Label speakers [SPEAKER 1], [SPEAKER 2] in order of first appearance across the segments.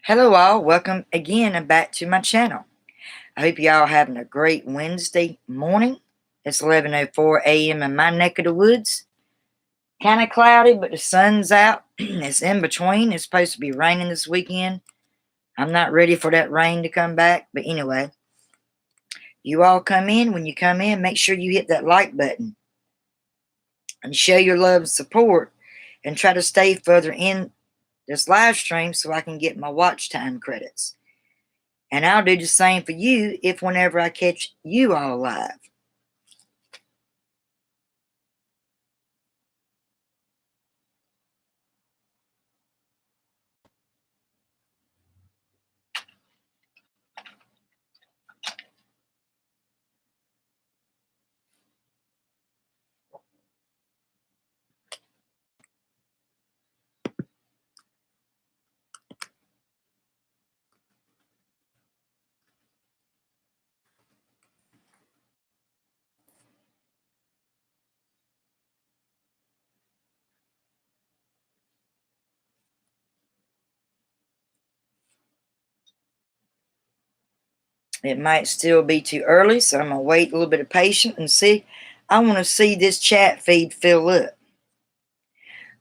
[SPEAKER 1] Hello all, welcome again and back to my channel. I hope you all having a great Wednesday morning. It's 11:04 a.m. in my neck of the woods. Kind of cloudy, but the sun's out. It's in between. It's supposed to be raining this weekend. I'm not ready for that rain to come back, but anyway, you all come in. When you come in, make sure you hit that like button and show your love and support and try to stay further in this live stream so I can get my watch time credits. And I'll do the same for you if whenever I catch you all live. It might still be too early, so I'm going to wait a little bit of patience and see. I want to see this chat feed fill up.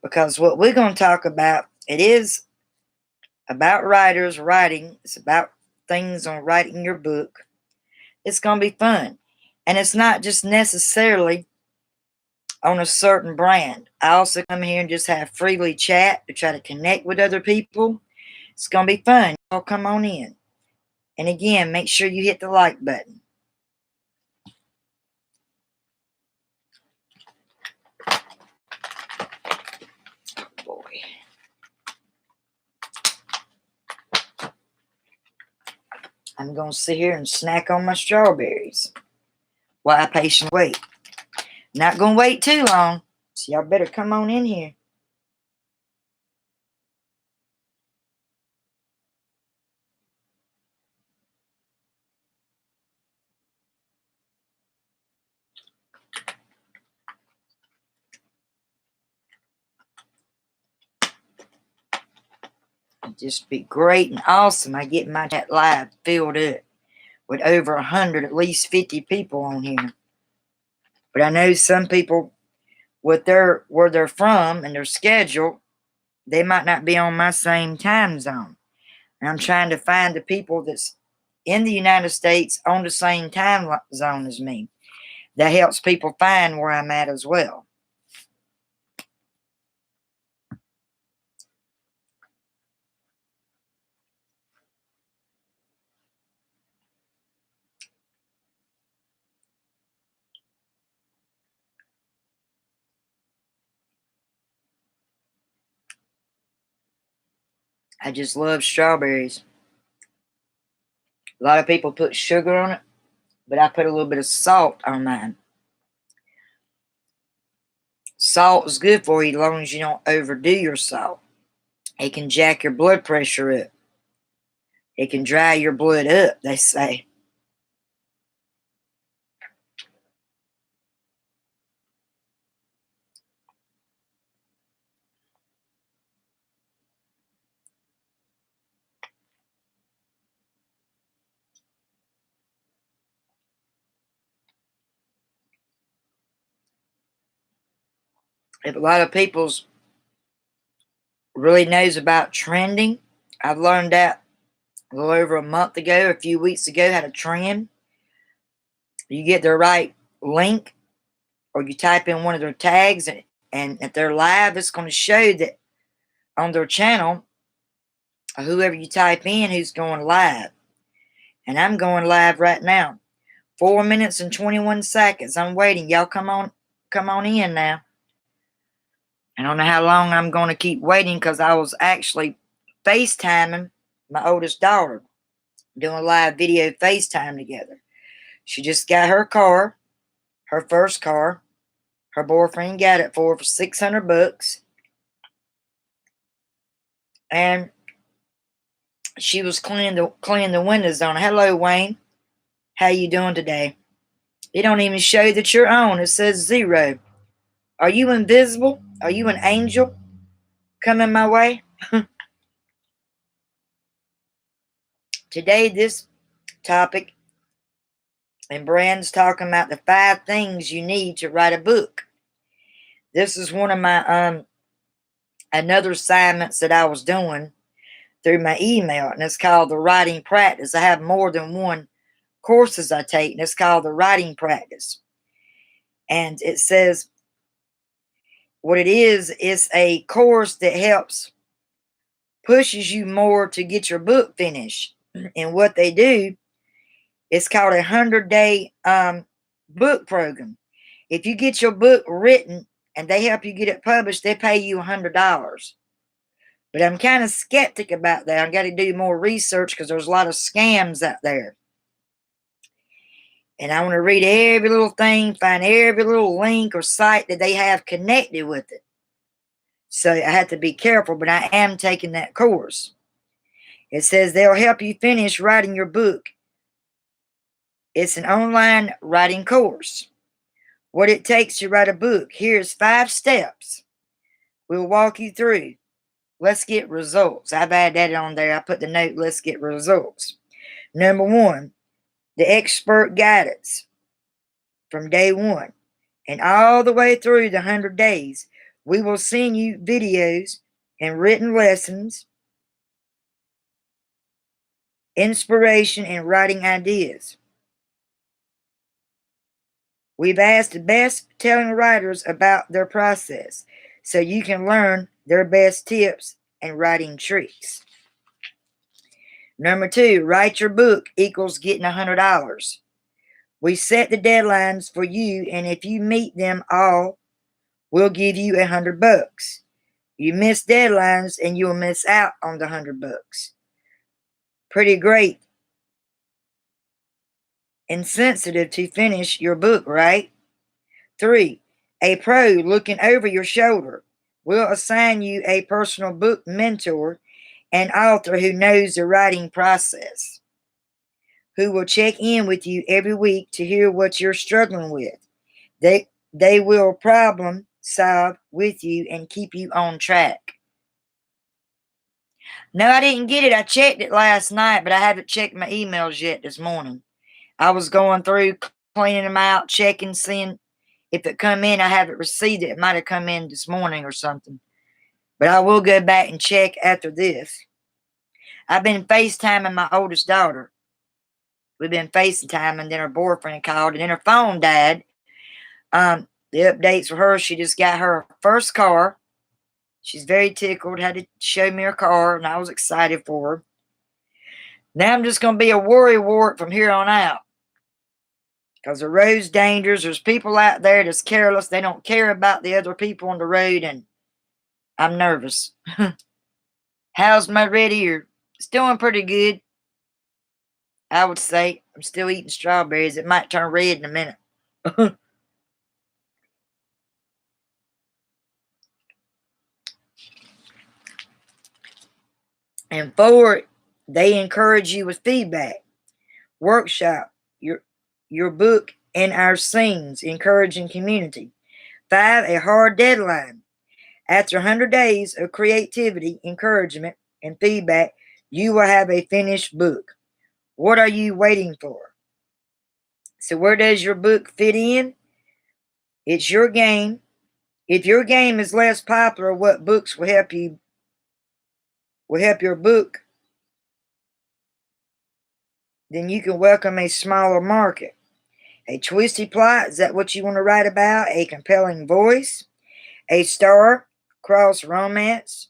[SPEAKER 1] Because what we're going to talk about, it is about writers writing. It's about things on writing your book. It's going to be fun. And it's not just necessarily on a certain brand. I also come here and just have freely chat to try to connect with other people. It's going to be fun. Y'all come on in. And again, make sure you hit the like button. Boy. I'm going to sit here and snack on my strawberries while I patiently wait. Not going to wait too long, so y'all better come on in here. It'd just be great and awesome. I get my chat live filled up with over 100, at least 50 people on here. But I know some people, with where they're from and their schedule, they might not be on my same time zone. And I'm trying to find the people that's in the United States on the same time zone as me. That helps people find where I'm at as well. I just love strawberries. A lot of people put sugar on it, but I put a little bit of salt on mine. Salt is good for you as long as you don't overdo your salt. It can jack your blood pressure up. It can dry your blood up, they say. If a lot of people's really knows about trending, I've learned that a little over a month ago, a few weeks ago, how to trend. You get the right link, or you type in one of their tags, and if they're live, it's going to show that on their channel, whoever you type in, who's going live. And I'm going live right now. 4 minutes and 21 seconds. I'm waiting. Y'all come on in now. I don't know how long I'm going to keep waiting because I was actually FaceTiming my oldest daughter, doing a live video FaceTime together. She just got her car, her first car. Her boyfriend got it for $600. And she was cleaning the windows on. Hello, Wayne. How you doing today? It don't even show that you're on. It says 0. Are you invisible? Are you an angel coming my way? Today, this topic, and Brand's talking about the 5 things you need to write a book. This is one of my another assignments that I was doing through my email, and it's called the writing practice. I have more than one courses I take, and it's called the writing practice. And it says what it is, it's a course that helps pushes you more to get your book finished. And what they do, it's called a 100-day book program. If you get your book written and they help you get it published, they pay you $100. But I'm kind of skeptic about that. I've got to do more research because there's a lot of scams out there. And I want to read every little thing, find every little link or site that they have connected with it. So I have to be careful, but I am taking that course. It says they'll help you finish writing your book. It's an online writing course. What it takes to write a book. Here's 5 steps we'll walk you through. Let's get results. I've added that on there. I put the note, let's get results. Number 1, the expert guidance from day 1 and all the way through the 100 days. We will send you videos and written lessons, inspiration, and writing ideas. We've asked the best telling writers about their process so you can learn their best tips and writing tricks. Number 2, write your book equals getting $100. We set the deadlines for you, and if you meet them all, we'll give you $100. You miss deadlines and you'll miss out on the $100. Pretty great. Insensitive to finish your book, right? 3, a pro looking over your shoulder. We'll assign you a personal book mentor and author who knows the writing process, who will check in with you every week to hear what you're struggling with. They will problem solve with you and keep you on track. No, I didn't get it. I checked it last night, but I haven't checked my emails yet this morning. I was going through, cleaning them out, checking, seeing if it come in. I haven't received it. It might have come in this morning or something. But I will go back and check after this. I've been FaceTiming my oldest daughter. We've been FaceTiming, and then her boyfriend called, and then her phone died. The updates for her, she just got her first car. She's very tickled, had to show me her car, and I was excited for her. Now I'm just going to be a worrywart from here on out. Because the road's dangerous. There's people out there that's careless. They don't care about the other people on the road, and I'm nervous. How's my red ear? It's doing pretty good, I would say. I'm still eating strawberries. It might turn red in a minute. And 4, they encourage you with feedback. Workshop your book and our scenes, encouraging community. 5, a hard deadline. After 100 days of creativity, encouragement, and feedback, you will have a finished book. What are you waiting for? So where does your book fit in? It's your game. If your game is less popular, what books will help your book? Then you can welcome a smaller market. A twisty plot, is that what you want to write about? A compelling voice? A star-crossed romance?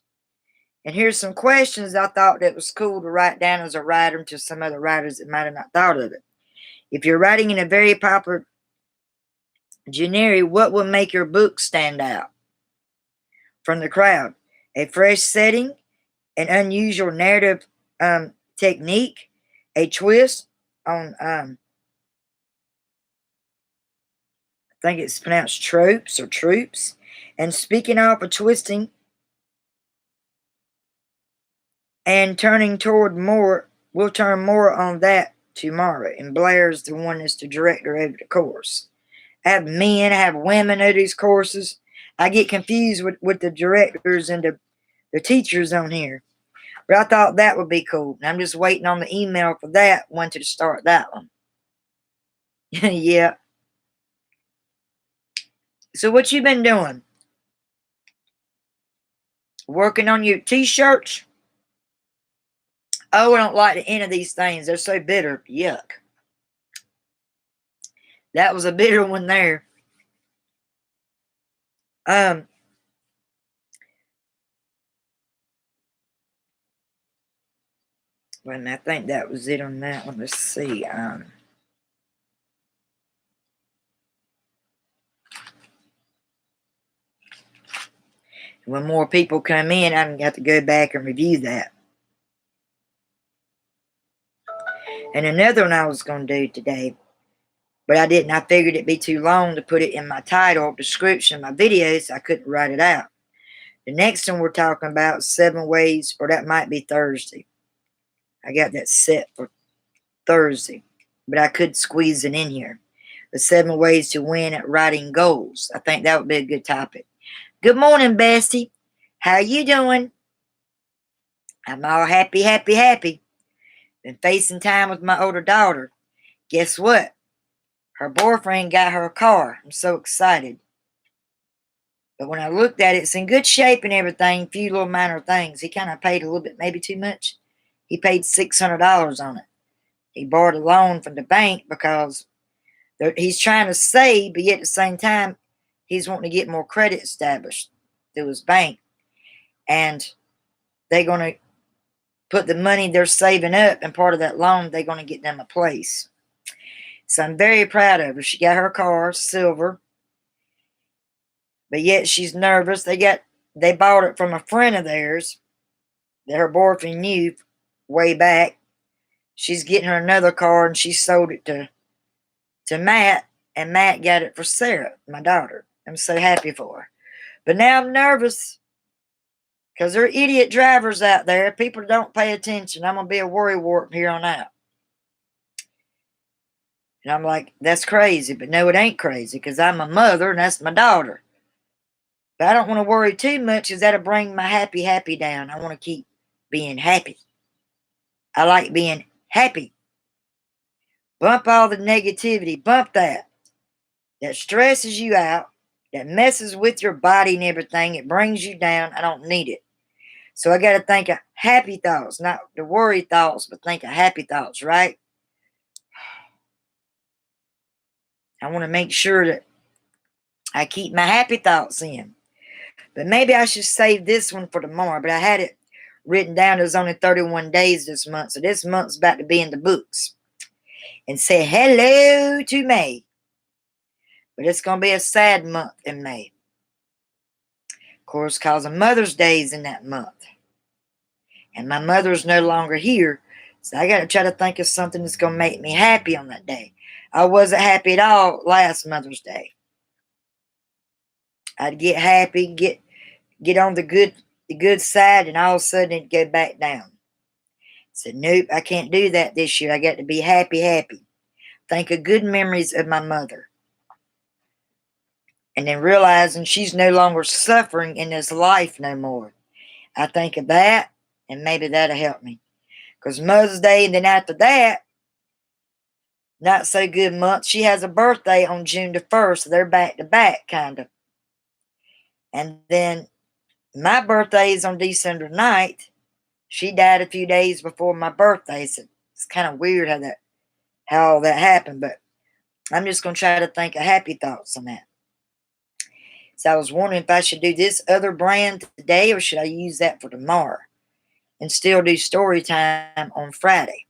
[SPEAKER 1] And here's some questions I thought that was cool to write down as a writer to some other writers that might have not thought of it. If you're writing in a very popular genre, what will make your book stand out from the crowd? A fresh setting, an unusual narrative technique, a twist on, I think it's pronounced tropes or troops. And speaking off of twisting and turning toward more, we'll turn more on that tomorrow. And Blair's the one that's the director of the course. I have men, I have women of these courses. I get confused with the directors and the teachers on here. But I thought that would be cool. And I'm just waiting on the email for that one to start that one. Yeah. So what you been doing? Working on your t-shirts? Oh, I don't like the end of these things. They're so bitter. Yuck. That was a bitter one there. Wait a minute, I think that was it on that one. Let's see. When more people come in, I'm going to have to go back and review that. And another one I was going to do today, but I didn't. I figured it'd be too long to put it in my title, description, my videos, so I couldn't write it out. The next one we're talking about, 7 ways, or that might be Thursday. I got that set for Thursday, but I could squeeze it in here. The 7 ways to win at writing goals. I think that would be a good topic. Good morning, Bestie. How you doing? I'm all happy, happy, happy. Been facing time with my older daughter. Guess what? Her boyfriend got her a car. I'm so excited. But when I looked at it, it's in good shape and everything. Few little minor things. He kind of paid a little bit, maybe too much. He paid $600 on it. He borrowed a loan from the bank because he's trying to save, but yet at the same time, he's wanting to get more credit established through his bank. And they're going to put the money they're saving up, and part of that loan, they're going to get them a place. So I'm very proud of her. She got her car, silver. But yet she's nervous. They bought it from a friend of theirs that her boyfriend knew way back. She's getting her another car, and she sold it to Matt, and Matt got it for Sarah, my daughter. I'm so happy for her. But now I'm nervous because there are idiot drivers out there. People don't pay attention. I'm going to be a worrywart from here on out. And I'm like, that's crazy. But no, it ain't crazy because I'm a mother and that's my daughter. But I don't want to worry too much because that'll bring my happy down. I want to keep being happy. I like being happy. Bump all the negativity. Bump that. That stresses you out. That messes with your body and everything. It brings you down. I don't need it. So I got to think of happy thoughts, not the worry thoughts, but think of happy thoughts, right? I want to make sure that I keep my happy thoughts in. But maybe I should save this one for tomorrow. But I had it written down. There's only 31 days this month. So this month's about to be in the books. And say hello to May. But it's going to be a sad month in May. Of course, because of Mother's Day is in that month. And my mother's no longer here. So I got to try to think of something that's going to make me happy on that day. I wasn't happy at all last Mother's Day. I'd get happy, get on the good side, and all of a sudden it'd go back down. I said, nope, I can't do that this year. I got to be happy. Think of good memories of my mother. And then realizing she's no longer suffering in this life no more. I think of that, and maybe that'll help me. Because Mother's Day, and then after that, not so good month. She has a birthday on June the 1st, so they're back to back, kind of. And then my birthday is on December 9th. She died a few days before my birthday, so it's kind of weird how all that happened, but I'm just going to try to think of happy thoughts on that. So I was wondering if I should do this other brand today, or should I use that for tomorrow and still do story time on Friday?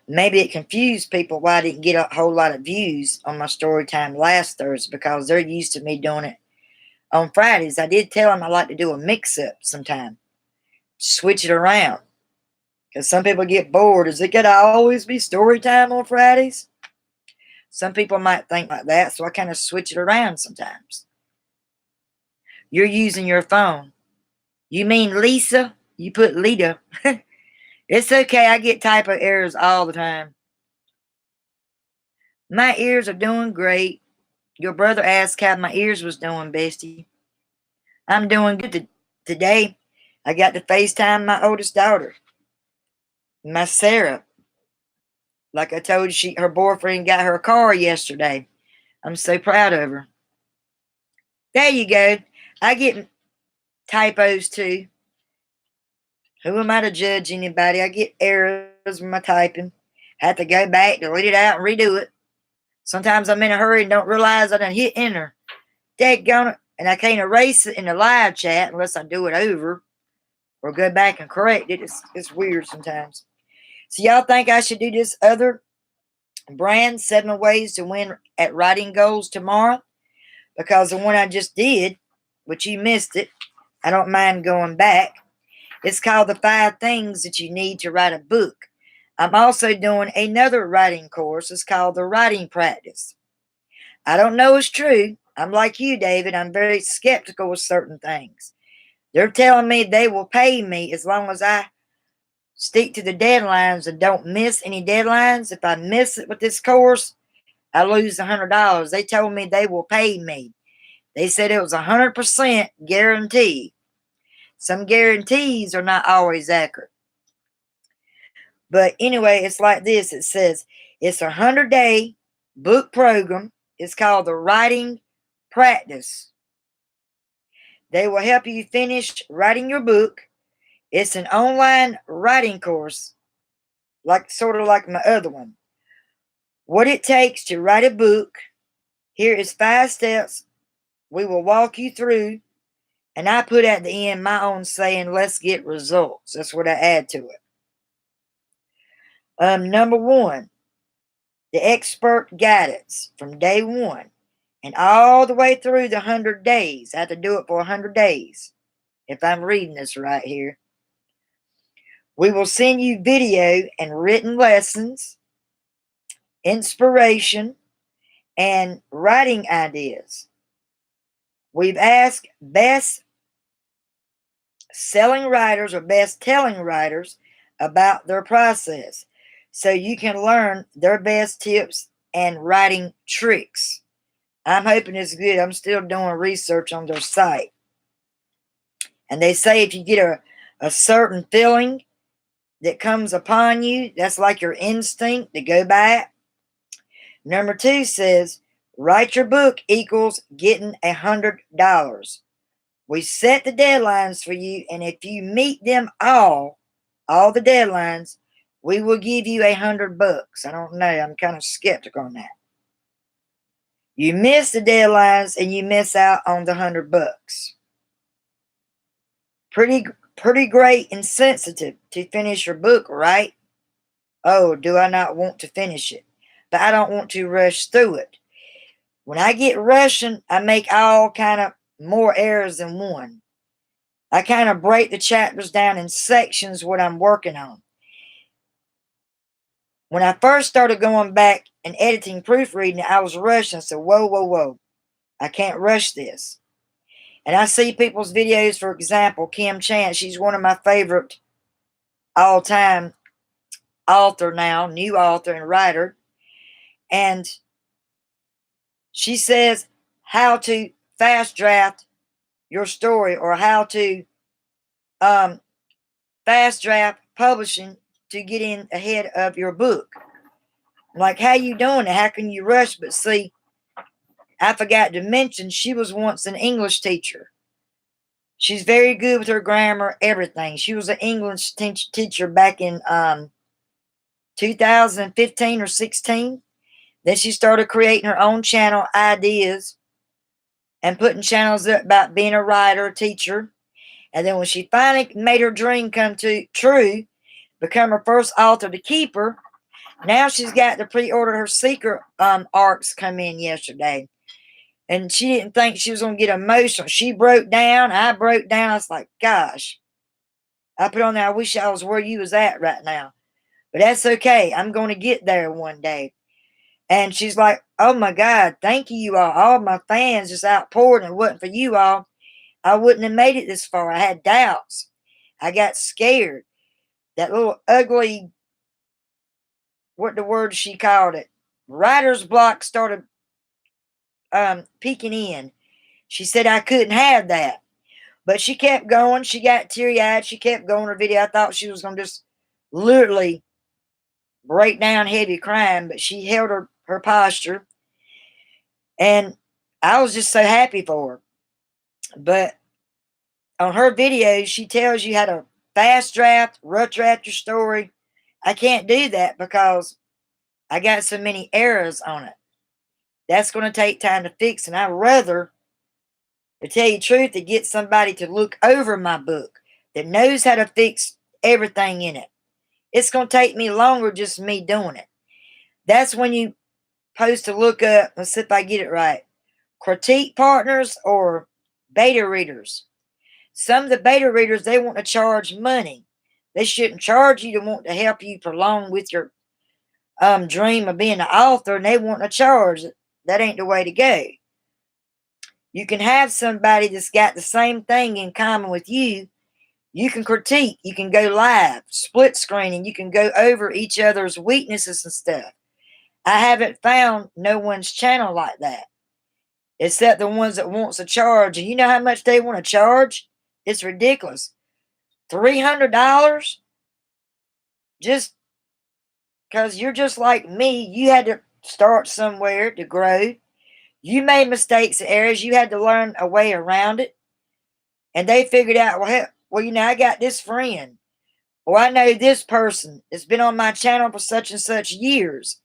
[SPEAKER 1] Maybe it confused people why I didn't get a whole lot of views on my story time last Thursday, because they're used to me doing it on Fridays. I did tell them I like to do a mix-up sometime. Switch it around. Because some people get bored. Is it going to always be story time on Fridays? Some people might think like that, so I kind of switch it around sometimes. You're using your phone. You mean Lisa? You put Lita. It's okay. I get typo errors all the time. My ears are doing great. Your brother asked how my ears was doing, bestie. I'm doing good today. I got to FaceTime my oldest daughter, my Sarah. Like I told you, her boyfriend got her a car yesterday. I'm so proud of her. There you go. I get typos too. Who am I to judge anybody? I get errors with my typing. Have to go back, delete it out, and redo it. Sometimes I'm in a hurry and don't realize I done hit enter. Daggone it. And I can't erase it in the live chat unless I do it over or go back and correct it. It's weird sometimes. So y'all think I should do this other brand, 7 ways to win at writing goals tomorrow? Because the one I just did, which you missed it, I don't mind going back. It's called the 5 things that you need to write a book. I'm also doing another writing course. It's called the writing practice. I don't know it's true. I'm like you, David. I'm very skeptical with certain things. They're telling me they will pay me as long as I stick to the deadlines and don't miss any deadlines. If I miss it with this course, I lose $100. They told me they will pay me. They said it was 100% guarantee. Some guarantees are not always accurate. But anyway, it's like this. It says it's a 100-day book program. It's called the Writing Practice. They will help you finish writing your book. It's an online writing course, sort of like my other one. What it takes to write a book. Here is 5 steps we will walk you through. And I put at the end my own saying, let's get results. That's what I add to it. Number 1, the expert guidance from day 1 and all the way through the 100 days. I have to do it for 100 days if I'm reading this right here. We will send you video and written lessons, inspiration, and writing ideas. We've asked best selling writers or best telling writers about their process so you can learn their best tips and writing tricks. I'm hoping it's good. I'm still doing research on their site. And they say if you get a certain feeling that comes upon you, that's like your instinct to go back. Number 2 says, write your book equals getting $100. We set the deadlines for you, and if you meet them all the deadlines, we will give you $100. I don't know. I'm kind of skeptical on that. You miss the deadlines and you miss out on the $100. Pretty great and sensitive to finish your book, right? Oh, do I not want to finish it? But I don't want to rush through it. When I get rushing, I make all kind of more errors than one. I kind of break the chapters down in sections what I'm working on. When I first started going back and editing, proofreading, I was rushing. So whoa. I can't rush this. And I see people's videos, for example, Kim Chance. She's one of my favorite all-time author now, new author and writer. And she says how to fast draft your story or how to fast draft publishing to get in ahead of your book. Like, how you doing it? How can you rush? But see, I forgot to mention she was once an English teacher. She's very good with her grammar, everything. She was an English teacher back in 2015 or 16. Then she started creating her own channel ideas and putting channels up about being a writer, teacher. And then when she finally made her dream come true, become her first author to keep her, now she's got to pre-order her secret arcs come in yesterday. And she didn't think she was going to get emotional. She broke down. I broke down. I was like, gosh. I put on there, I wish I was where you was at right now. But that's okay. I'm going to get there one day. And she's like, oh my God, thank you all. All my fans just outpoured, and it wasn't for you all, I wouldn't have made it this far. I had doubts. I got scared. That little ugly, what the word she called it, writer's block started peeking in. She said I couldn't have that. But she kept going. She got teary-eyed. She kept going her video. I thought she was going to just literally break down heavy crying, but she held her posture. And I was just so happy for her. But on her videos, she tells you how to fast draft, rough draft your story. I can't do that because I got so many errors on it. That's going to take time to fix. And I'd rather, to tell you the truth, to get somebody to look over my book that knows how to fix everything in it. It's going to take me longer just me doing it. That's when you supposed to look up, let's see if I get it right, critique partners or beta readers. Some of the beta readers, they want to charge money. They shouldn't charge you to want to help you prolong with your dream of being an author, and they want to charge. That ain't the way to go. You can have somebody that's got the same thing in common with you. You can critique. You can go live, split screening. You can go over each other's weaknesses and stuff. I haven't found no one's channel like that, except the ones that wants to charge. And you know how much they want to charge? It's ridiculous. $300? Just because you're just like me. You had to start somewhere to grow. You made mistakes and errors. You had to learn a way around it. And they figured out, well, you know, I got this friend. Well, I know this person that's been on my channel for such and such years.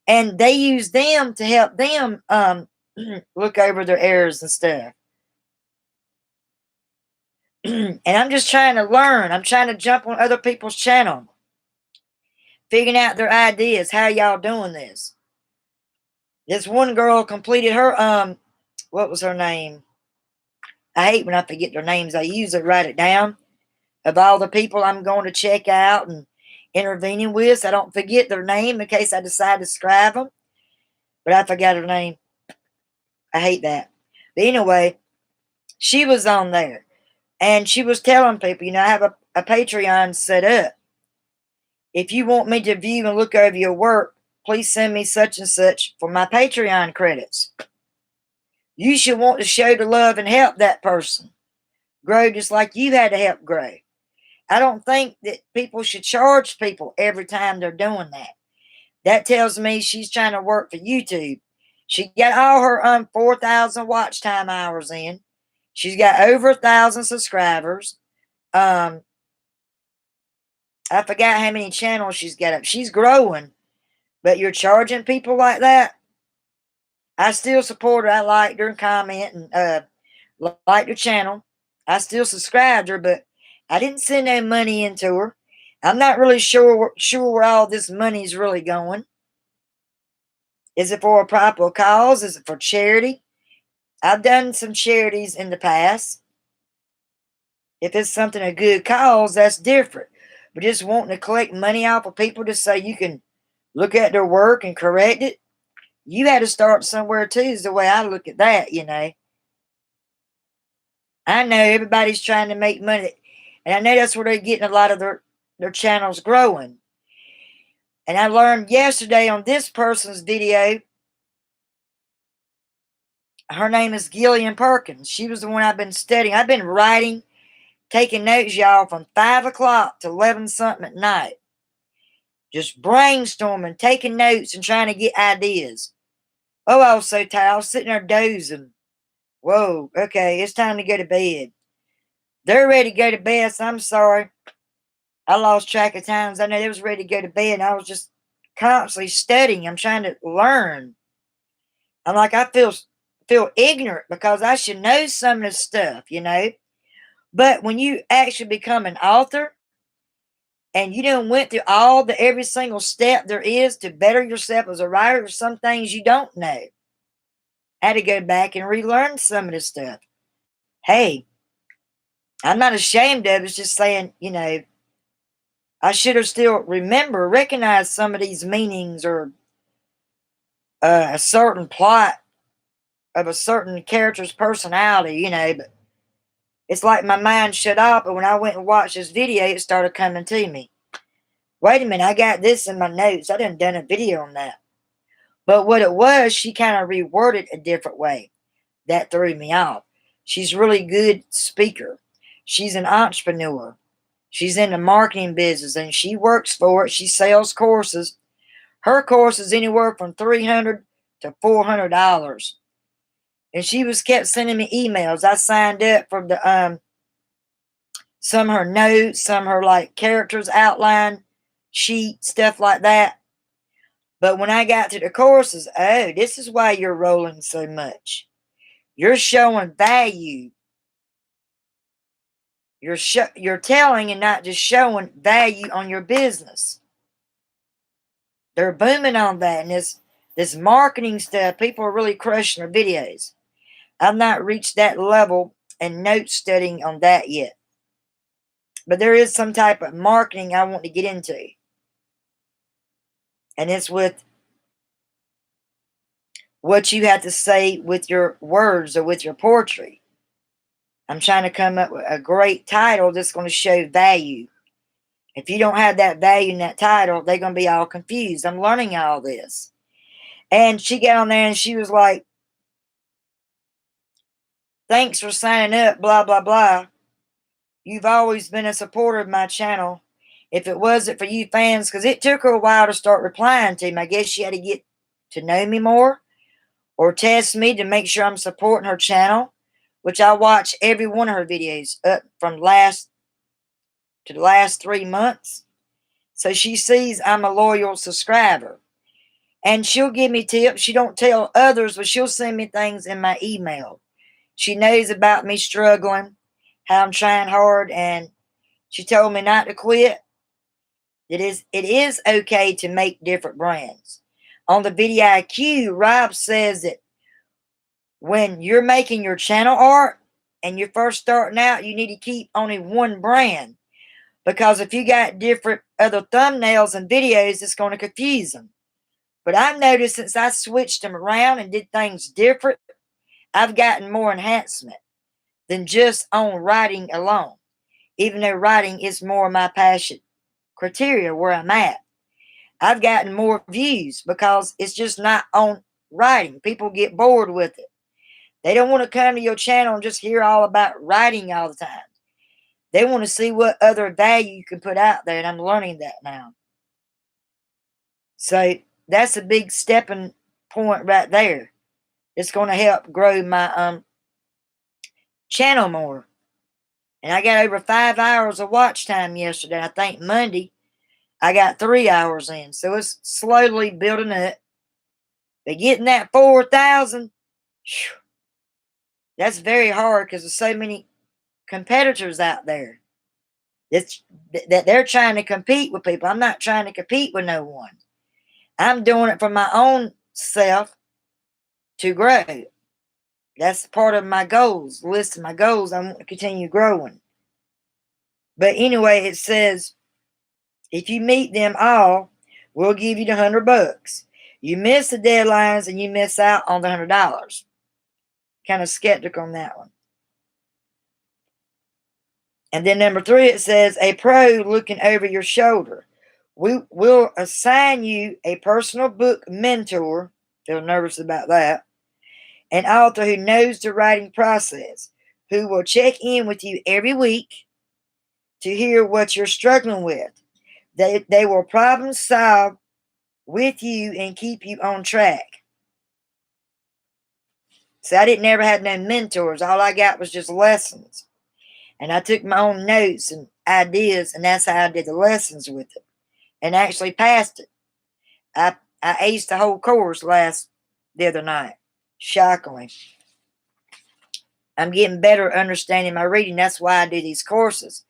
[SPEAKER 1] And they use them to help them look over their errors and stuff. And I'm just trying to learn. I'm trying to jump on other people's channel. Figuring out their ideas. How y'all doing this? This one girl completed her, what was her name? I hate when I forget their names. I usually write it down of all the people I'm going to check out and intervening with. So I don't forget their name in case I decide to scribe them. But I forgot her name. I hate that. But anyway, she was on there. And she was telling people, you know, I have a Patreon set up. If you want me to view and look over your work, please send me such and such for my Patreon credits. You should want to show the love and help that person grow just like you had to help grow. I don't think that people should charge people every time they're doing that. That tells me she's trying to work for YouTube. She got all her 4,000 watch time hours in. She's got over 1,000 subscribers. I forgot how many channels she's got up. She's growing. But you're charging people like that? I still support her. I liked her and comment and liked her channel. I still subscribed her, but I didn't send no money into her. I'm not really sure where all this money is really going. Is it for a proper cause? Is it for charity? I've done some charities in the past. If it's something a good cause, that's different. But just wanting to collect money off of people just so you can look at their work and correct it, you had to start somewhere too, is the way I look at that, you know. I know everybody's trying to make money. And I know that's where they're getting a lot of their channels growing. And I learned yesterday on this person's video, her name is Gillian Perkins. She was the one I've been studying. I've been writing, taking notes, y'all, from 5 o'clock to 11 something at night. Just brainstorming, taking notes, and trying to get ideas. Oh, I was so tired. I was sitting there dozing. Whoa, okay, it's time to go to bed. They're ready to go to bed, so I'm sorry. I lost track of times. I know they was ready to go to bed, and I was just constantly studying. I'm trying to learn. I'm like, I feel ignorant because I should know some of this stuff, you know. But when you actually become an author, and you done went through every single step there is to better yourself as a writer, there's some things you don't know. I had to go back and relearn some of this stuff. Hey, I'm not ashamed of it. It's just saying, you know, I should have still recognized some of these meanings or a certain plot of a certain character's personality, you know. But it's like my mind shut off, but when I went and watched this video, it started coming to me. Wait a minute, I got this in my notes. I done a video on that. But what it was, she kind of reworded a different way. That threw me off. She's a really good speaker. She's an entrepreneur. She's in the marketing business and she works for it. She sells courses. Her course is anywhere from $300 to $400. And she was kept sending me emails. I signed up for the some of her notes, some of her like characters outline sheet, stuff like that. But when I got to the courses, oh, this is why you're rolling so much. You're showing value. You're telling and not just showing value on your business. They're booming on that. And this marketing stuff, people are really crushing their videos. I've not reached that level and note studying on that yet. But there is some type of marketing I want to get into. And it's with what you have to say with your words or with your poetry. I'm trying to come up with a great title that's going to show value. If you don't have that value in that title, they're going to be all confused. I'm learning all this. And she got on there and she was like, thanks for signing up, blah, blah, blah. You've always been a supporter of my channel. If it wasn't for you fans, because it took her a while to start replying to me. I guess she had to get to know me more or test me to make sure I'm supporting her channel, which I watch every one of her videos up from last to the last 3 months. So she sees I'm a loyal subscriber. And she'll give me tips. She don't tell others, but she'll send me things in my email. She knows about me struggling, how I'm trying hard, and she told me not to quit. It is okay to make different brands. On the Video IQ, Rob says that when you're making your channel art and you're first starting out, you need to keep only one brand. Because if you got different other thumbnails and videos, it's going to confuse them. But I've noticed since I switched them around and did things different, I've gotten more enhancement than just on writing alone. Even though writing is more of my passion criteria where I'm at. I've gotten more views because it's just not on writing. People get bored with it. They don't want to come to your channel and just hear all about writing all the time. They want to see what other value you can put out there, and I'm learning that now. So that's a big stepping point right there. It's going to help grow my channel more. And I got over 5 hours of watch time yesterday. I think Monday I got 3 hours in. So it's slowly building up. But getting that 4,000, that's very hard because there's so many competitors out there. That they're trying to compete with people. I'm not trying to compete with no one. I'm doing it for my own self to grow. That's part of my goals. List of my goals. I want to continue growing. But anyway, it says, if you meet them all, we'll give you the $100. You miss the deadlines and you miss out on the $100. Kind of skeptical on that one. And then number 3, it says, a pro looking over your shoulder. We will assign you a personal book mentor. Feel nervous about that. An author who knows the writing process, who will check in with you every week to hear what you're struggling with. They will problem solve with you and keep you on track. So I didn't ever have no mentors. All I got was just lessons. And I took my own notes and ideas, and that's how I did the lessons with it. And actually passed it. I aced the whole course the other night. Shockingly. I'm getting better at understanding my reading. That's why I do these courses.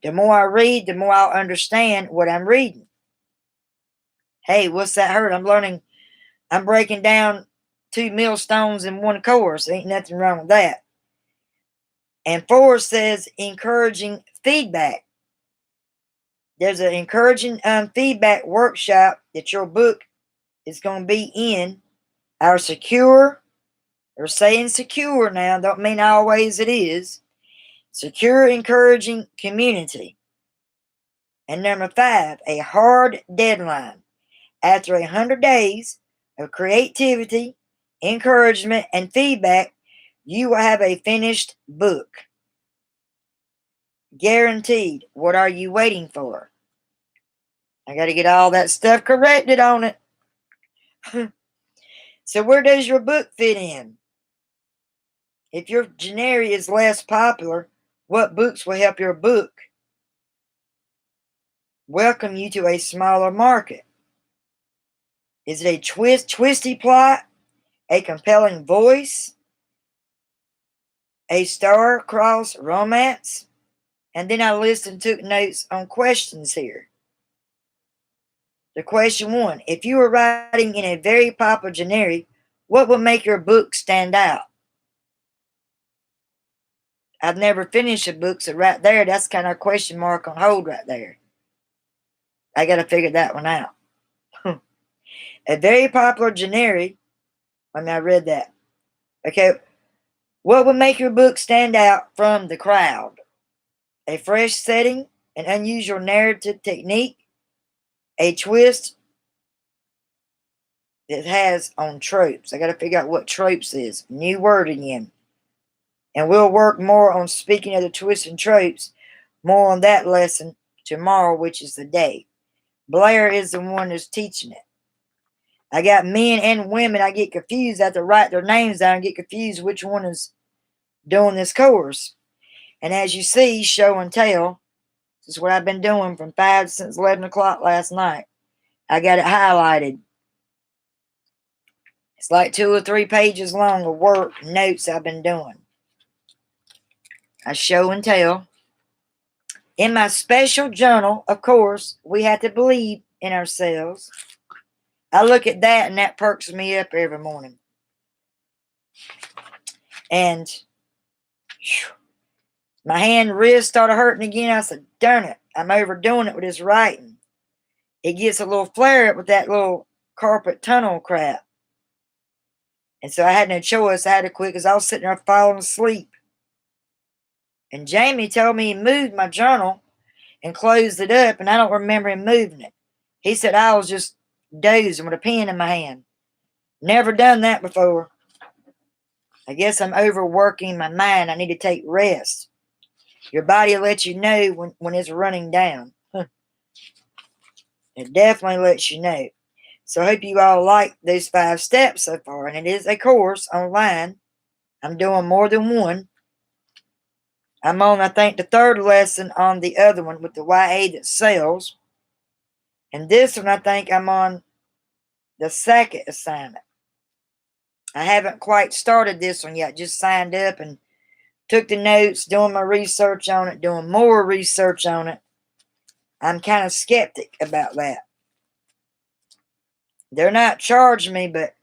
[SPEAKER 1] The more I read, the more I'll understand what I'm reading. Hey, what's that hurt? I'm breaking down 2 millstones in one course. Ain't nothing wrong with that. And 4 says encouraging feedback. There's an encouraging feedback workshop that your book is going to be in. Our secure, they're saying secure now, don't mean always it is. Secure, encouraging community. And number 5, a hard deadline. After 100 days of creativity, encouragement, and feedback, you will have a finished book. Guaranteed. What are you waiting for? I got to get all that stuff corrected on it. So where does your book fit in? If your genre is less popular, what books will help your book welcome you to a smaller market? Is it a twisty plot, a compelling voice, a star-crossed romance? And then I listened and took notes on questions here. The question 1, if you were writing in a very popular genre, what would make your book stand out? I've never finished a book, so right there, that's kind of a question mark on hold right there. I got to figure that one out. A very popular genre. I read that. Okay. What would make your book stand out from the crowd? A fresh setting, an unusual narrative technique, a twist that has on tropes. I got to figure out what tropes is. New word again. And we'll work more on speaking of the twists and tropes, more on that lesson tomorrow, which is the day. Blair is the one who's teaching it. I got men and women. I get confused. I have to write their names down and get confused which one is doing this course. And as you see, show and tell. This is what I've been doing from 5 since 11 o'clock last night. I got it highlighted. It's like 2 or 3 pages long of work, notes I've been doing. I show and tell. In my special journal, of course, we have to believe in ourselves. I look at that and that perks me up every morning. And whew, my hand wrist started hurting again. I said, darn it, I'm overdoing it with this writing. It gets a little flare up with that little carpet tunnel crap. And so I had no choice. I had to quit because I was sitting there falling asleep. And Jamie told me he moved my journal and closed it up, and I don't remember him moving it. He said I was just dozing with a pen in my hand. Never done that before. I guess I'm overworking my mind. I need to take rest. Your body will let you know when it's running down. It definitely lets you know. So I hope you all like those 5 steps so far. And it is a course online. I'm doing more than one. I'm on, I think, the 3rd lesson on the other one with the YA that sells. And this one, I think I'm on the 2nd assignment. I haven't quite started this one yet. Just signed up and took the notes, doing my research on it, doing more research on it. I'm kind of skeptic about that. They're not charging me, but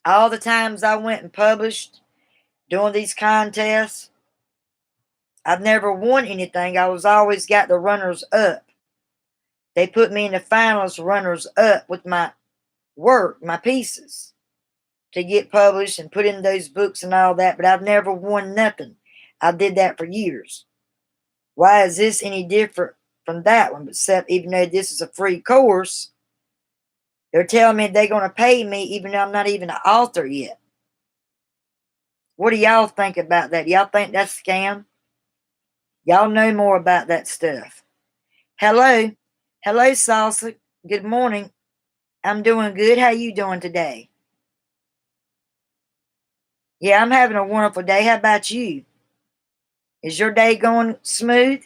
[SPEAKER 1] all the times I went and published doing these contests, I've never won anything. I was always got the runners up. They put me in the finals runners up with my work, my pieces, to get published and put in those books and all that, but I've never won nothing. I did that for years. Why is this any different from that one? Except even though this is a free course, they're telling me they're going to pay me even though I'm not even an author yet. What do y'all think about that? Y'all think that's a scam? Y'all know more about that stuff. Hello. Hello, Salsa. Good morning. I'm doing good. How you doing today? Yeah, I'm having a wonderful day. How about you? Is your day going smooth?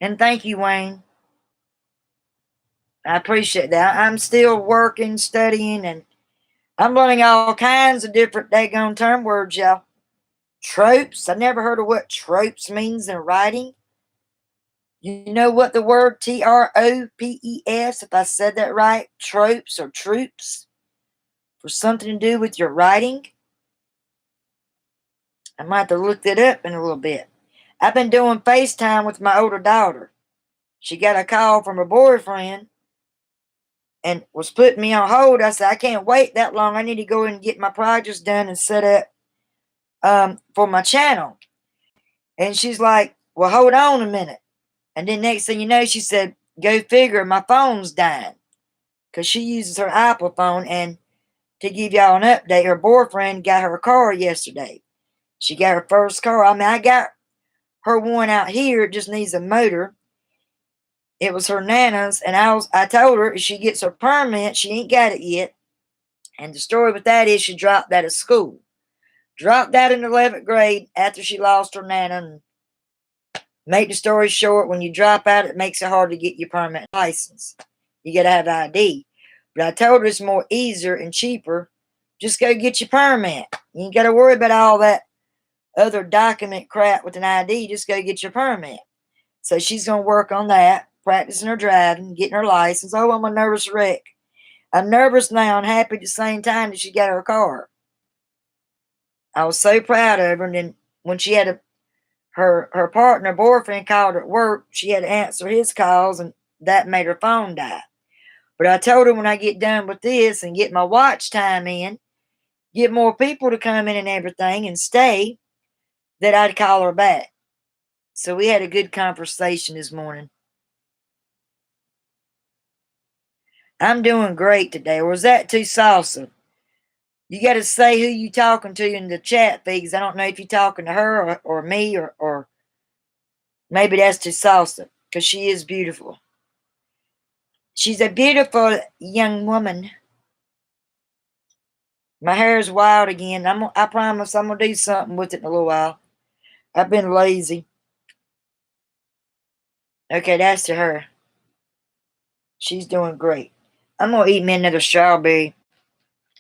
[SPEAKER 1] And thank you, Wayne. I appreciate that. I'm still working, studying, and I'm learning all kinds of different daggone term words, y'all. Tropes. I never heard of what tropes means in writing. You know what the word TROPES, if I said that right, tropes or troops, for something to do with your writing? I might have to look that up in a little bit. I've been doing FaceTime with my older daughter. She got a call from her boyfriend and was putting me on hold. I said, I can't wait that long. I need to go and get my projects done and set up for my channel. And she's like, well, hold on a minute. And then next thing you know, she said, go figure, my phone's dying. Because she uses her Apple phone, and to give y'all an update, her boyfriend got her a car yesterday. She got her first car. I mean, I got her one out here. It just needs a motor. It was her nana's, and I told her if she gets her permit, she ain't got it yet. And the story with that is she dropped out of school. Dropped out in the 11th grade after she lost her nana. And make the story short, when you drop out, it makes it hard to get your permanent license. You got to have ID. But I told her it's more easier and cheaper. Just go get your permit. You ain't got to worry about all that other document crap with an ID. Just go get your permit. So she's going to work on that, practicing her driving, getting her license. Oh, I'm a nervous wreck. I'm nervous now and happy at the same time that she got her car. I was so proud of her. And then when she had her partner, boyfriend called her at work, she had to answer his calls, and that made her phone die. But I told her when I get done with this and get my watch time in, get more people to come in and everything and stay, that I'd call her back. So we had a good conversation this morning. I'm doing great today. Or was that too salsa? You got to say who you talking to in the chat feed, because I don't know if you're talking to her or me or maybe that's too salsa, because she is beautiful. She's a beautiful young woman. My hair is wild again. I promise I'm going to do something with it in a little while. I've been lazy. Okay, that's to her. She's doing great. I'm going to eat me another strawberry.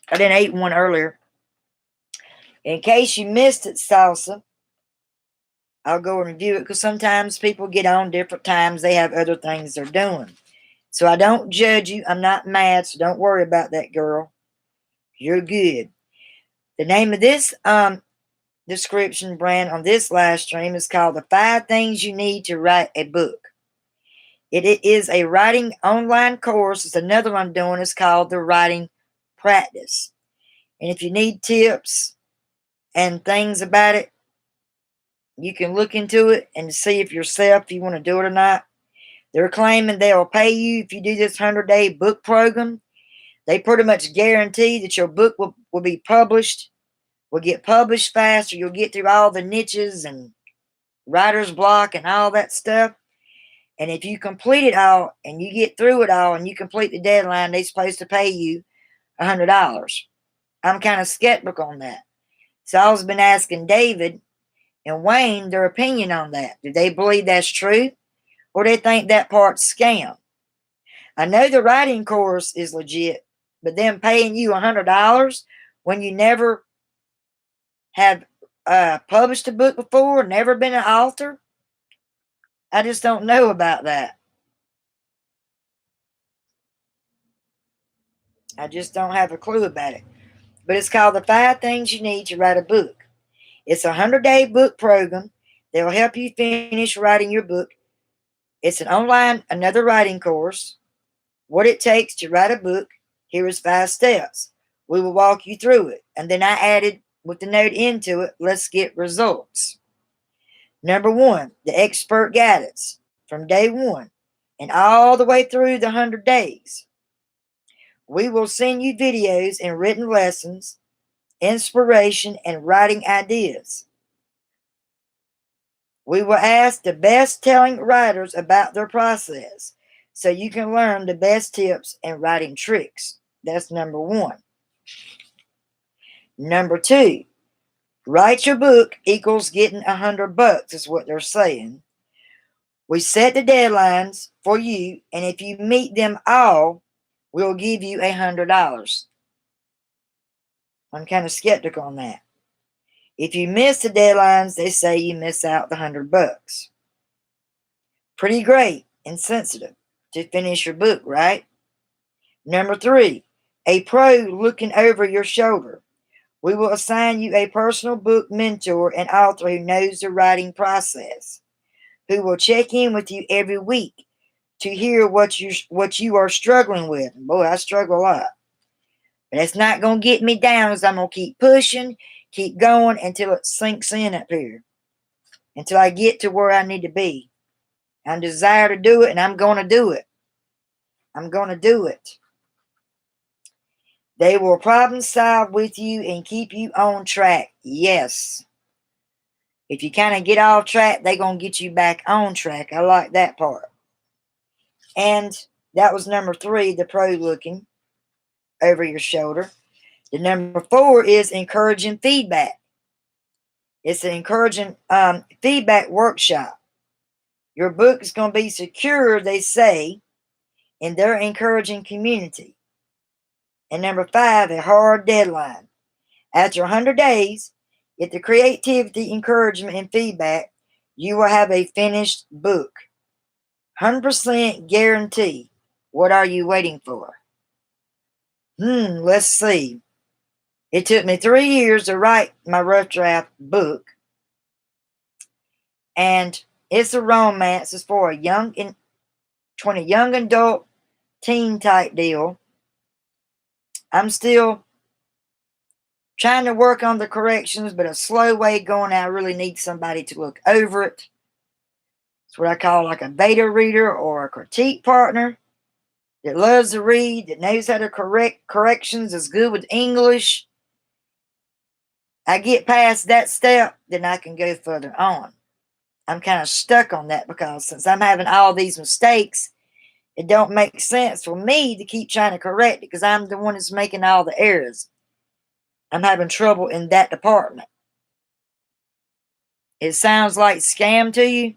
[SPEAKER 1] I didn't eat one earlier. In case you missed it, salsa, I'll go and review it, because sometimes people get on different times. They have other things they're doing. So I don't judge you. I'm not mad, so don't worry about that, girl. You're good. The name of this description brand on this live stream is called The 5 Things You Need to Write a Book. It is a writing online course. It's another one I'm doing. It's called The Writing Practice. And if you need tips and things about it, you can look into it and see if yourself, if you want to do it or not. They're claiming they'll pay you if you do this 100-day book program. They pretty much guarantee that your book will be published, will get published faster. You'll get through all the niches and writer's block and all that stuff. And if you complete it all and you get through it all and you complete the deadline, they're supposed to pay you $100. I'm kind of skeptical on that. So I've been asking David and Wayne their opinion on that. Do they believe that's true, or do they think that part's scam? I know the writing course is legit, but them paying you $100 when you never have published a book before, never been an author, I just don't know about that. I just don't have a clue about it. But it's called The 5 Things You Need to Write a Book. It's a 100-day book program that will help you finish writing your book. It's another writing course. What it takes to write a book. Here is 5 steps. We will walk you through it. And then I added with the note into it, let's get results. Number 1, the expert guidance from day 1 and all the way through the 100 days. We will send you videos and written lessons, inspiration, and writing ideas. We will ask the best-telling writers about their process so you can learn the best tips and writing tricks. That's number 1. Number 2, write your book equals getting $100 is what they're saying. We set the deadlines for you, and if you meet them all, we'll give you $100. I'm kind of skeptical on that. If you miss the deadlines, they say you miss out the $100. Pretty great and sensitive to finish your book, right? Number 3, a pro looking over your shoulder. We will assign you a personal book mentor and author who knows the writing process, who will check in with you every week to hear what you are struggling with. Boy, I struggle a lot. But that's not going to get me down, as I'm going to keep pushing, keep going until it sinks in up here. Until I get to where I need to be. I desire to do it, and I'm going to do it. I'm going to do it. They will problem solve with you and keep you on track. Yes. If you kind of get off track, they're going to get you back on track. I like that part. And that was number 3, the pro looking over your shoulder. The number 4 is encouraging feedback. It's an encouraging feedback workshop. Your book is going to be secure, they say, in their encouraging community. And number 5, a hard deadline. After 100 days, if the creativity, encouragement, and feedback, you will have a finished book. 100% guarantee. What are you waiting for? Let's see. It took me 3 years to write my rough draft book. And it's a romance. It's for a young adult teen type deal. I'm still trying to work on the corrections, but a slow way going. I really need somebody to look over it. It's what I call like a beta reader or a critique partner that loves to read, that knows how to correct corrections, is good with English. I get past that step, then I can go further on. I'm kind of stuck on that because since I'm having all these mistakes, it don't make sense for me to keep trying to correct it because I'm the one that's making all the errors. I'm having trouble in that department. It sounds like scam to you?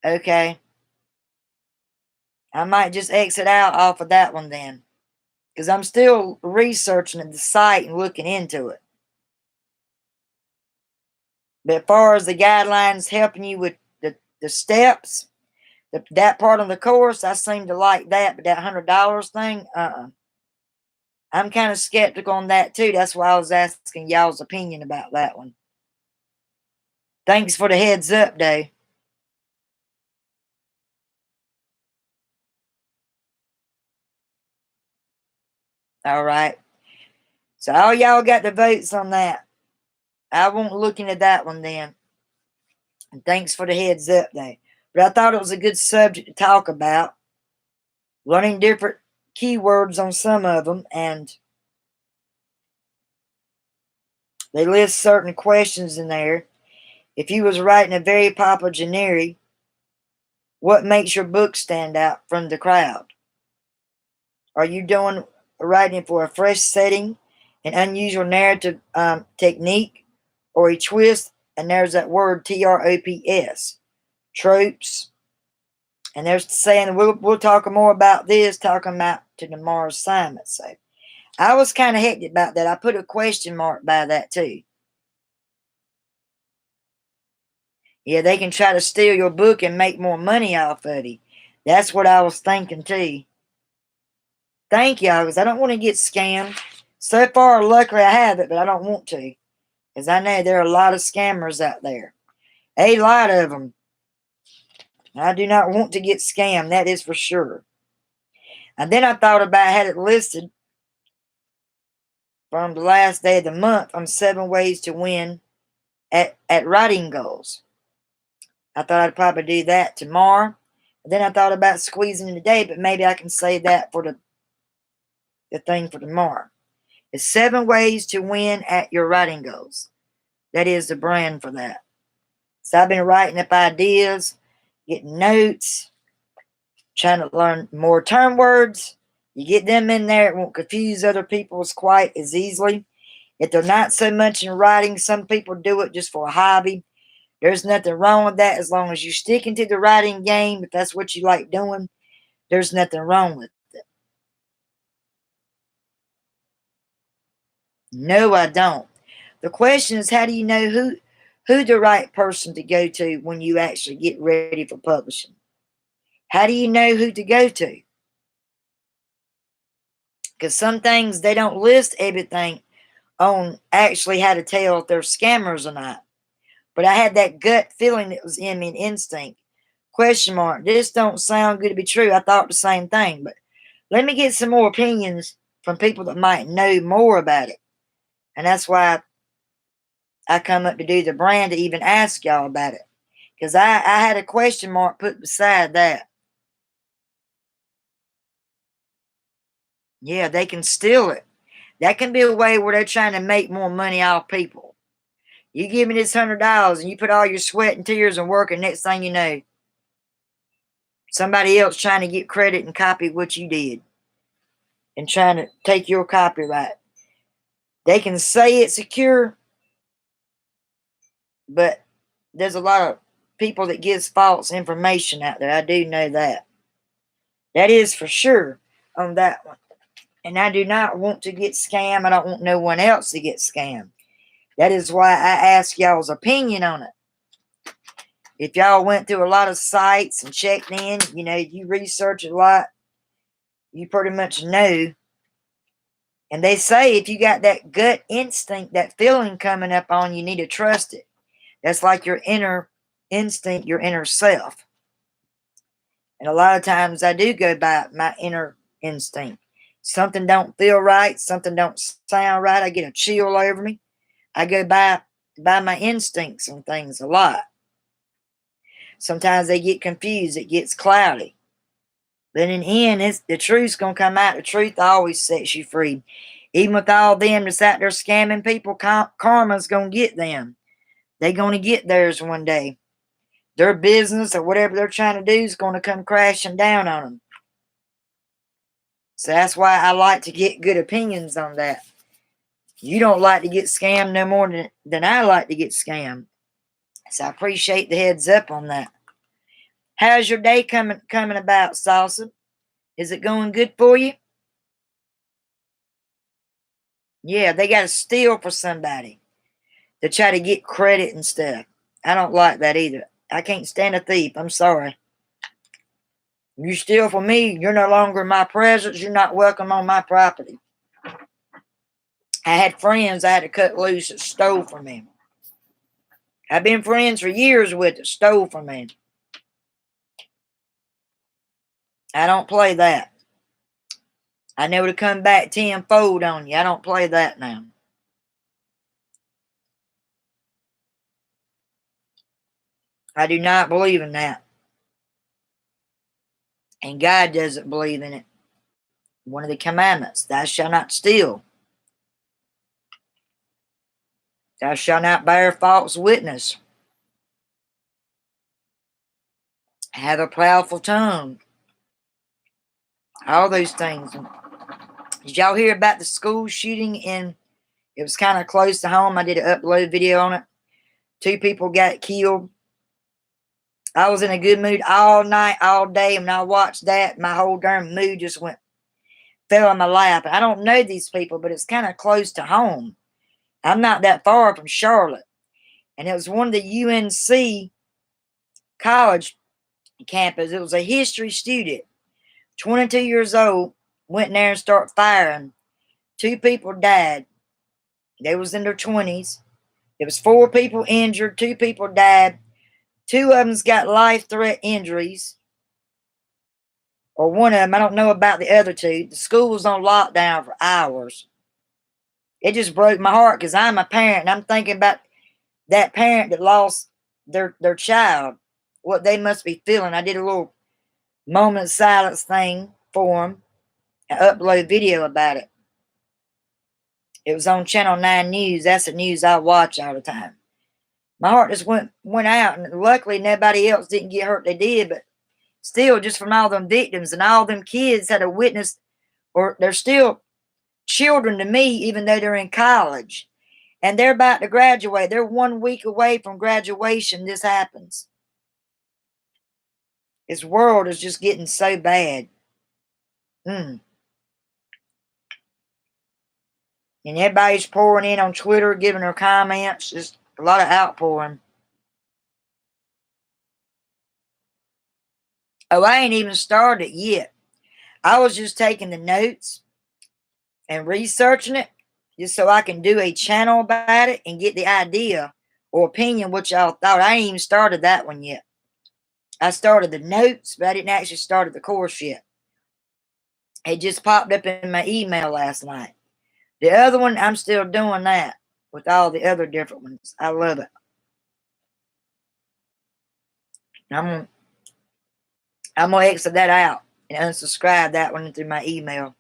[SPEAKER 1] Okay. I might just exit out off of that one then. Because I'm still researching the site and looking into it. But as far as the guidelines helping you with the steps, that part of the course, I seem to like that. But that $100 thing, I'm kind of skeptical on that too. That's why I was asking y'all's opinion about that one. Thanks for the heads up, though. All right. So all y'all got the votes on that. I won't look into that one then. And thanks for the heads up, though. But I thought it was a good subject to talk about. Learning different keywords on some of them, and they list certain questions in there. If you was writing a very popular generic, what makes your book stand out from the crowd? Are you doing writing for a fresh setting, an unusual narrative technique, or a twist? And there's that word TROPS, tropes. And they're saying we'll talk more about this, talking about to tomorrow's assignment. So I was kind of hectic about that. I put a question mark by that too. Yeah, they can try to steal your book and make more money off of it. That's what I was thinking too. Thank y'all, because I don't want to get scammed. So far, luckily I haven't, but I don't want to. Because I know there are a lot of scammers out there. A lot of them. I do not want to get scammed, that is for sure. And then I thought about, I had it listed from the last day of the month on 7 ways to win at writing goals. I thought I'd probably do that tomorrow. And then I thought about squeezing it today, but maybe I can save that for the thing for tomorrow. It's 7 ways to win at your writing goals. That is the brand for that. So I've been writing up ideas, getting notes, trying to learn more term words. You get them in there, it won't confuse other people quite as easily. If they're not so much in writing, some people do it just for a hobby. There's nothing wrong with that as long as you're sticking to the writing game. If that's what you like doing, there's nothing wrong with it. No, I don't. The question is, how do you know who the right person to go to when you actually get ready for publishing? How do you know who to go to? Because some things, they don't list everything on actually how to tell if they're scammers or not. But I had that gut feeling that was in me, an instinct. Question mark. This don't sound good to be true. I thought the same thing. But let me get some more opinions from people that might know more about it. And that's why I come up to do the brand to even ask y'all about it. Because I had a question mark put beside that. Yeah, they can steal it. That can be a way where they're trying to make more money off people. You give me this $100 and you put all your sweat and tears and work, and next thing you know, somebody else trying to get credit and copy what you did and trying to take your copyright. They can say it's secure, but there's a lot of people that gives false information out there. I do know that. That is for sure on that one. And I do not want to get scammed. I don't want no one else to get scammed. That is why I ask y'all's opinion on it. If y'all went through a lot of sites and checked in, you research a lot, you pretty much know. And they say if you got that gut instinct, that feeling coming up on, you need to trust it. That's like your inner instinct, your inner self. And a lot of times I do go by my inner instinct. Something don't feel right, something don't sound right, I get a chill over me. I go by my instincts on things a lot. Sometimes they get confused, it gets cloudy. But in the end, the truth's going to come out. The truth always sets you free. Even with all them that's out there scamming people, karma's going to get them. They're going to get theirs one day. Their business or whatever they're trying to do is going to come crashing down on them. So that's why I like to get good opinions on that. You don't like to get scammed no more than I like to get scammed. So I appreciate the heads up on that. How's your day coming about, Salsa? Is it going good for you? Yeah, they got to steal for somebody to try to get credit and stuff. I don't like that either. I can't stand a thief. I'm sorry. You steal from me, you're no longer in my presence. You're not welcome on my property. I had friends I had to cut loose that stole from me. I've been friends for years with that stole from me. I don't play that. I know to come back tenfold on you. I don't play that now. I do not believe in that. And God doesn't believe in it. One of the commandments, thou shalt not steal. Thou shalt not bear false witness. Have a powerful tongue. All those things. Did y'all hear about the school shooting it was kind of close to home. I did an upload video on it. 2 people got killed. I was in a good mood all night, all day. And when I watched that, my whole darn mood just fell in my lap. I don't know these people, but it's kind of close to home. I'm not that far from Charlotte. And it was one of the UNC college campus. It was a history student, 22 years old, went in there and started firing. 2 people died. They was in their 20s. There was 4 people injured. 2 people died. 2 of them's got life threat injuries. Or one of them. I don't know about the other 2. The school was on lockdown for hours. It just broke my heart because I'm a parent and I'm thinking about that parent that lost their child. What they must be feeling. I did a little moment of silence thing for them. I upload video about it. It was on Channel 9 News. That's the news I watch all the time. My heart just went out, and luckily nobody else didn't get hurt. They did, but still, just from all them victims and all them kids had a witness, or they're still children to me, even though they're in college. And they're about to graduate. They're 1 week away from graduation. This happens. This world is just getting so bad. And everybody's pouring in on Twitter, giving their comments. Just a lot of outpouring. Oh, I ain't even started yet. I was just taking the notes and researching it just so I can do a channel about it and get the idea or opinion what y'all thought. I ain't even started that one yet. I started the notes, but I didn't actually start the course yet. It just popped up in my email last night. The other one, I'm still doing that with all the other different ones. I love it. I'm gonna exit that out and unsubscribe that one through my email.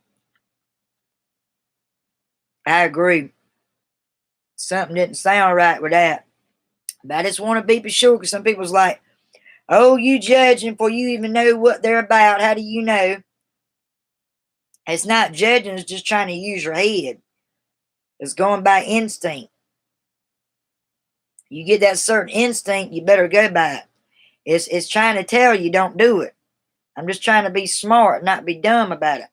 [SPEAKER 1] I agree. Something didn't sound right with that. But I just want to be for sure, because some people's like, oh, you judging before you even know what they're about. How do you know? It's not judging, it's just trying to use your head. It's going by instinct. You get that certain instinct, you better go by it. It's trying to tell you don't do it. I'm just trying to be smart, not be dumb about it.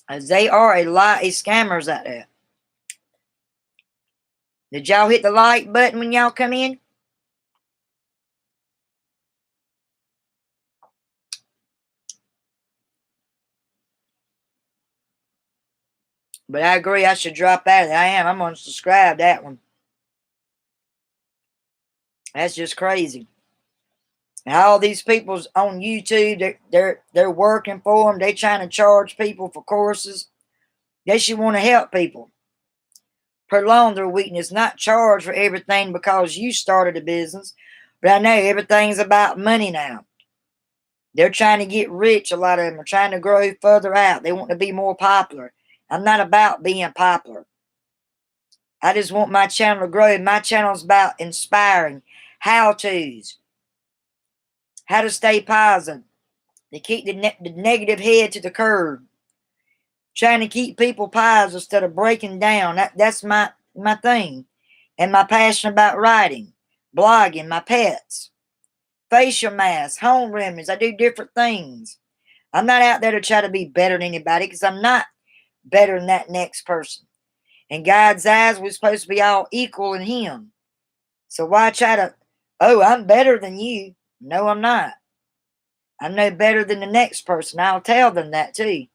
[SPEAKER 1] As they are a lot of scammers out there. Did y'all hit the like button when y'all come in? But I agree, I should drop out of it. I'm going to subscribe that one. That's just crazy. And all these people's on YouTube, they're working for them. They trying to charge people for courses. They should want to help people. Prolong their weakness, not charge for everything because you started a business. But I know everything's about money now. They're trying to get rich. A lot of them are trying to grow further out. They want to be more popular. I'm not about being popular. I just want my channel to grow. My channel's about inspiring how-tos, how to stay positive, to keep the negative head to the curb, trying to keep people positive instead of breaking down. That's my thing. And my passion about writing, blogging, my pets, facial masks, home remedies. I do different things. I'm not out there to try to be better than anybody, because I'm not better than that next person. In God's eyes, we're supposed to be all equal in Him. So why try to, oh, I'm better than you? No, I'm not. I'm no better than the next person. I'll tell them that too.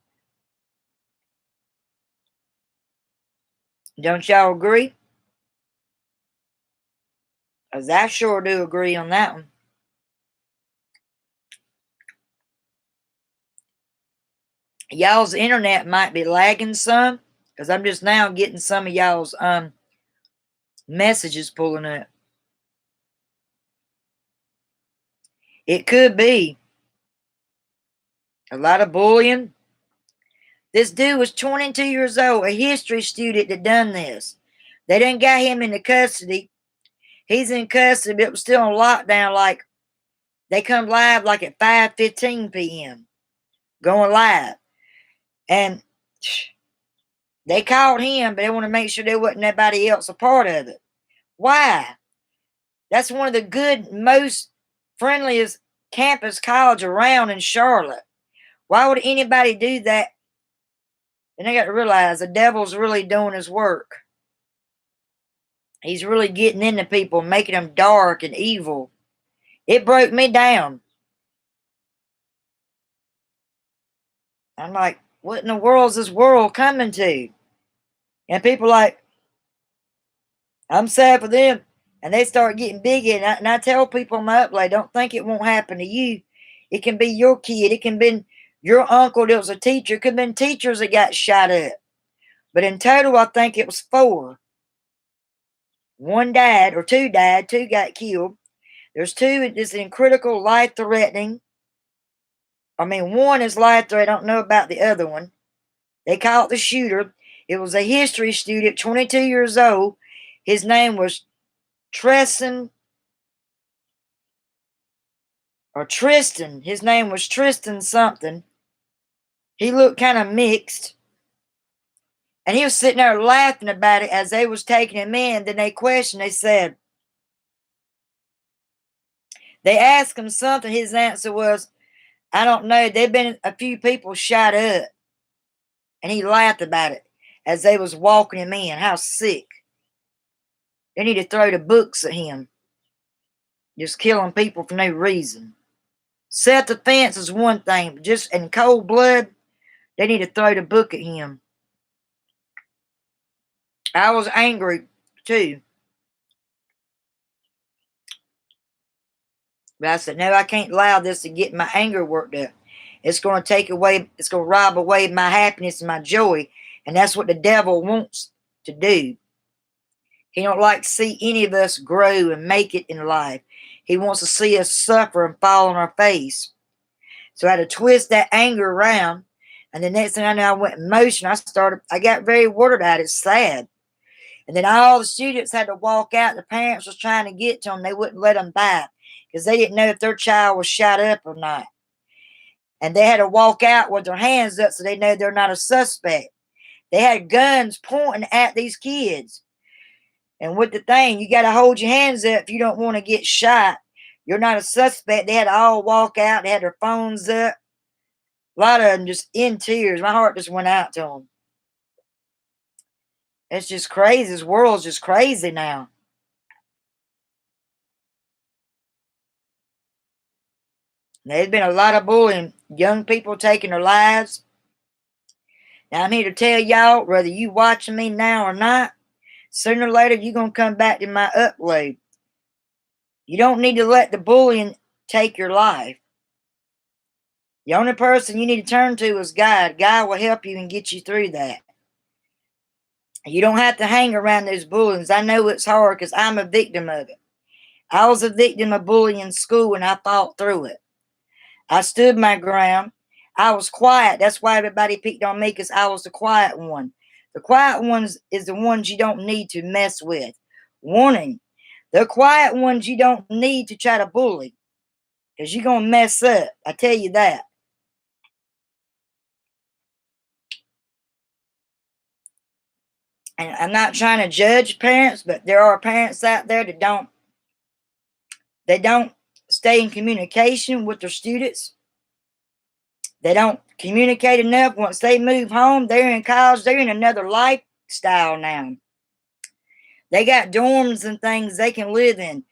[SPEAKER 1] Don't y'all agree? Because I sure do agree on that one. Y'all's internet might be lagging some, because I'm just now getting some of y'all's messages pulling up. It could be a lot of bullying. This dude was 22 years old, a history student that done this. They didn't got him into custody. He's in custody, but it was still on lockdown. Like, they come live like at 5:15 p.m. going live. And they caught him, but they want to make sure there wasn't nobody else a part of it. Why? That's one of the good, most friendliest campus college around in Charlotte. Why would anybody do that? And they got to realize the devil's really doing his work. He's really getting into people, making them dark and evil. It broke me down. I'm like, what in the world is this world coming to? And people like, I'm sad for them. And they start getting big. And I tell people on my upload, don't think it won't happen to you. It can be your kid. It can be your uncle that was a teacher. It could have been teachers that got shot up. But in total, I think it was 4. One died, or 2 died. 2 got killed. There's 2 that's in critical life-threatening. I mean, 1 is life-threatening. I don't know about the other one. They caught the shooter. It was a history student, 22 years old. His name was Tristan. His name was Tristan something. He looked kind of mixed. And he was sitting there laughing about it as they was taking him in. Then they questioned, they asked him something. His answer was, I don't know. There'd been a few people shot up. And he laughed about it as they was walking him in. How sick. They need to throw the books at him. Just killing people for no reason. Self-defense is one thing, but just in cold blood, they need to throw the book at him. I was angry too. But I said, no, I can't allow this to get my anger worked up. It's going to rob away my happiness and my joy. And that's what the devil wants to do. He don't like to see any of us grow and make it in life. He wants to see us suffer and fall on our face. So I had to twist that anger around And the next thing I know, I went in motion. I got very worded out. It's sad. And then all the students had to walk out. The parents was trying to get to them. They wouldn't let them by because they didn't know if their child was shot up or not. And they had to walk out with their hands up so they know they're not a suspect. They had guns pointing at these kids. And with the thing, you got to hold your hands up if you don't want to get shot. You're not a suspect. They had to all walk out. They had their phones up. A lot of them just in tears. My heart just went out to them. It's just crazy. This world's just crazy now. There's been a lot of bullying. Young people taking their lives. Now, I'm here to tell y'all, whether you watching me now or not, sooner or later, you're going to come back to my upload. You don't need to let the bullying take your life. The only person you need to turn to is God. God will help you and get you through that. You don't have to hang around those bullies. I know it's hard because I'm a victim of it. I was a victim of bullying in school and I fought through it. I stood my ground. I was quiet. That's why everybody picked on me, because I was the quiet one. The quiet ones is the ones you don't need to mess with. Warning, the quiet ones you don't need to try to bully, because you're going to mess up. I tell you that. And I'm not trying to judge parents, but there are parents out there that don't stay in communication with their students. They don't communicate enough. Once they move home, they're in college, they're in another lifestyle now. They got dorms and things they can live in.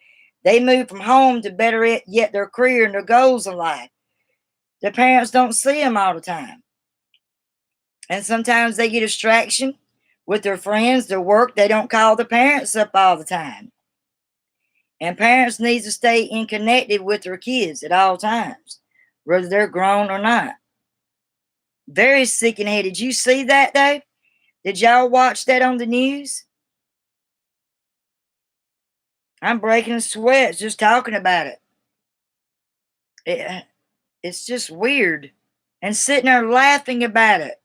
[SPEAKER 1] They move from home to better yet their career and their goals in life. Their parents don't see them all the time. And sometimes they get distraction with their friends, their work. They don't call the parents up all the time. And parents need to stay in connected with their kids at all times, whether they're grown or not. Very sickening. Did you see that, though? Did y'all watch that on the news? I'm breaking sweats just talking about it. It's just weird. And sitting there laughing about it.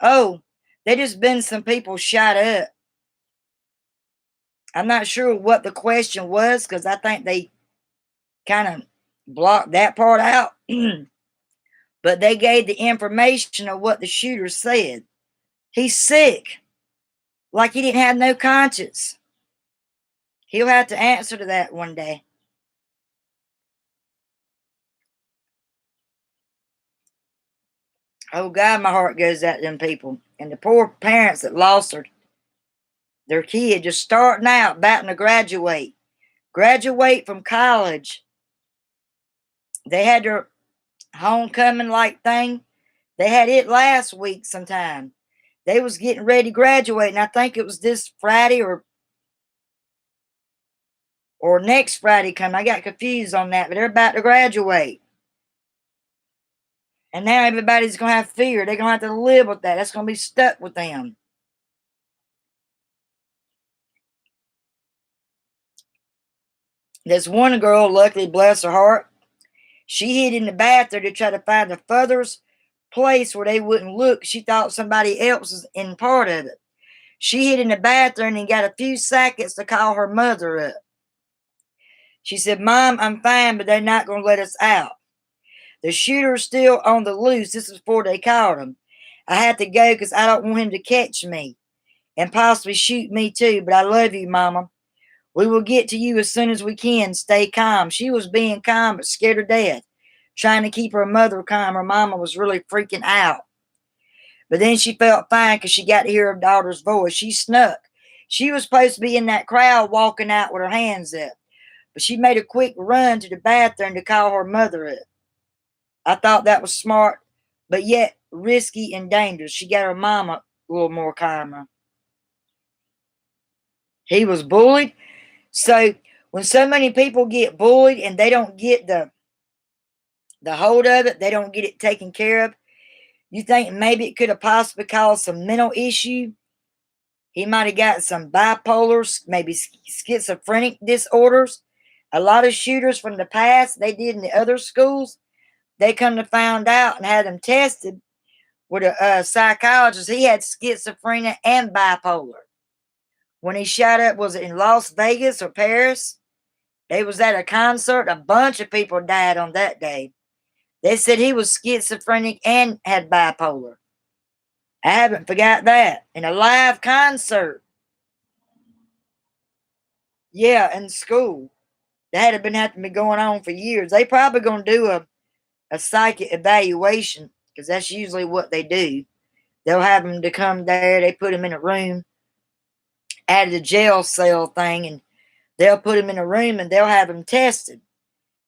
[SPEAKER 1] Oh, there just been some people shot up. I'm not sure what the question was, because I think they kind of blocked that part out. But they gave the information of what the shooter said. He's sick. Like he didn't have no conscience. He'll have to answer to that one day. Oh, God, my heart goes out to them people. And the poor parents that lost their kid just starting out, about to graduate from college. They had their homecoming like thing. They had it last week sometime. They was getting ready to graduate, and I think it was this Friday or next Friday coming. I got confused on that, but they're about to graduate. And now everybody's going to have fear. They're going to have to live with that. That's going to be stuck with them. There's one girl, luckily, bless her heart, she hid in the bathroom to try to find the furthest place where they wouldn't look. She thought somebody else was in part of it. She hid in the bathroom and got a few seconds to call her mother up. She said, "Mom, I'm fine, but they're not going to let us out. The shooter's still on the loose." This is before they caught him. "I had to go because I don't want him to catch me and possibly shoot me too, but I love you, Mama. We will get to you as soon as we can. Stay calm." She was being calm but scared to death, trying to keep her mother calm. Her mama was really freaking out. But then she felt fine because she got to hear her daughter's voice. She snuck. She was supposed to be in that crowd walking out with her hands up, but she made a quick run to the bathroom to call her mother up. I thought that was smart, but yet risky and dangerous. She got her mama a little more calmer. He was bullied. So when so many people get bullied and they don't get the hold of it, they don't get it taken care of, you think maybe it could have possibly caused some mental issue? He might have got some bipolar, maybe schizophrenic disorders. A lot of shooters from the past, they did in the other schools, they come to find out and had them tested, with a psychologist. He had schizophrenia and bipolar. When he shot up, was it in Las Vegas or Paris? They was at a concert. A bunch of people died on that day. They said he was schizophrenic and had bipolar. I haven't forgot that. In a live concert. Yeah, in school. That had been having to be going on for years. They probably going to do a psychic evaluation, because that's usually what they do. They'll have them to come there. They put them in a room out of the jail cell thing, and they'll put them in a room and they'll have them tested.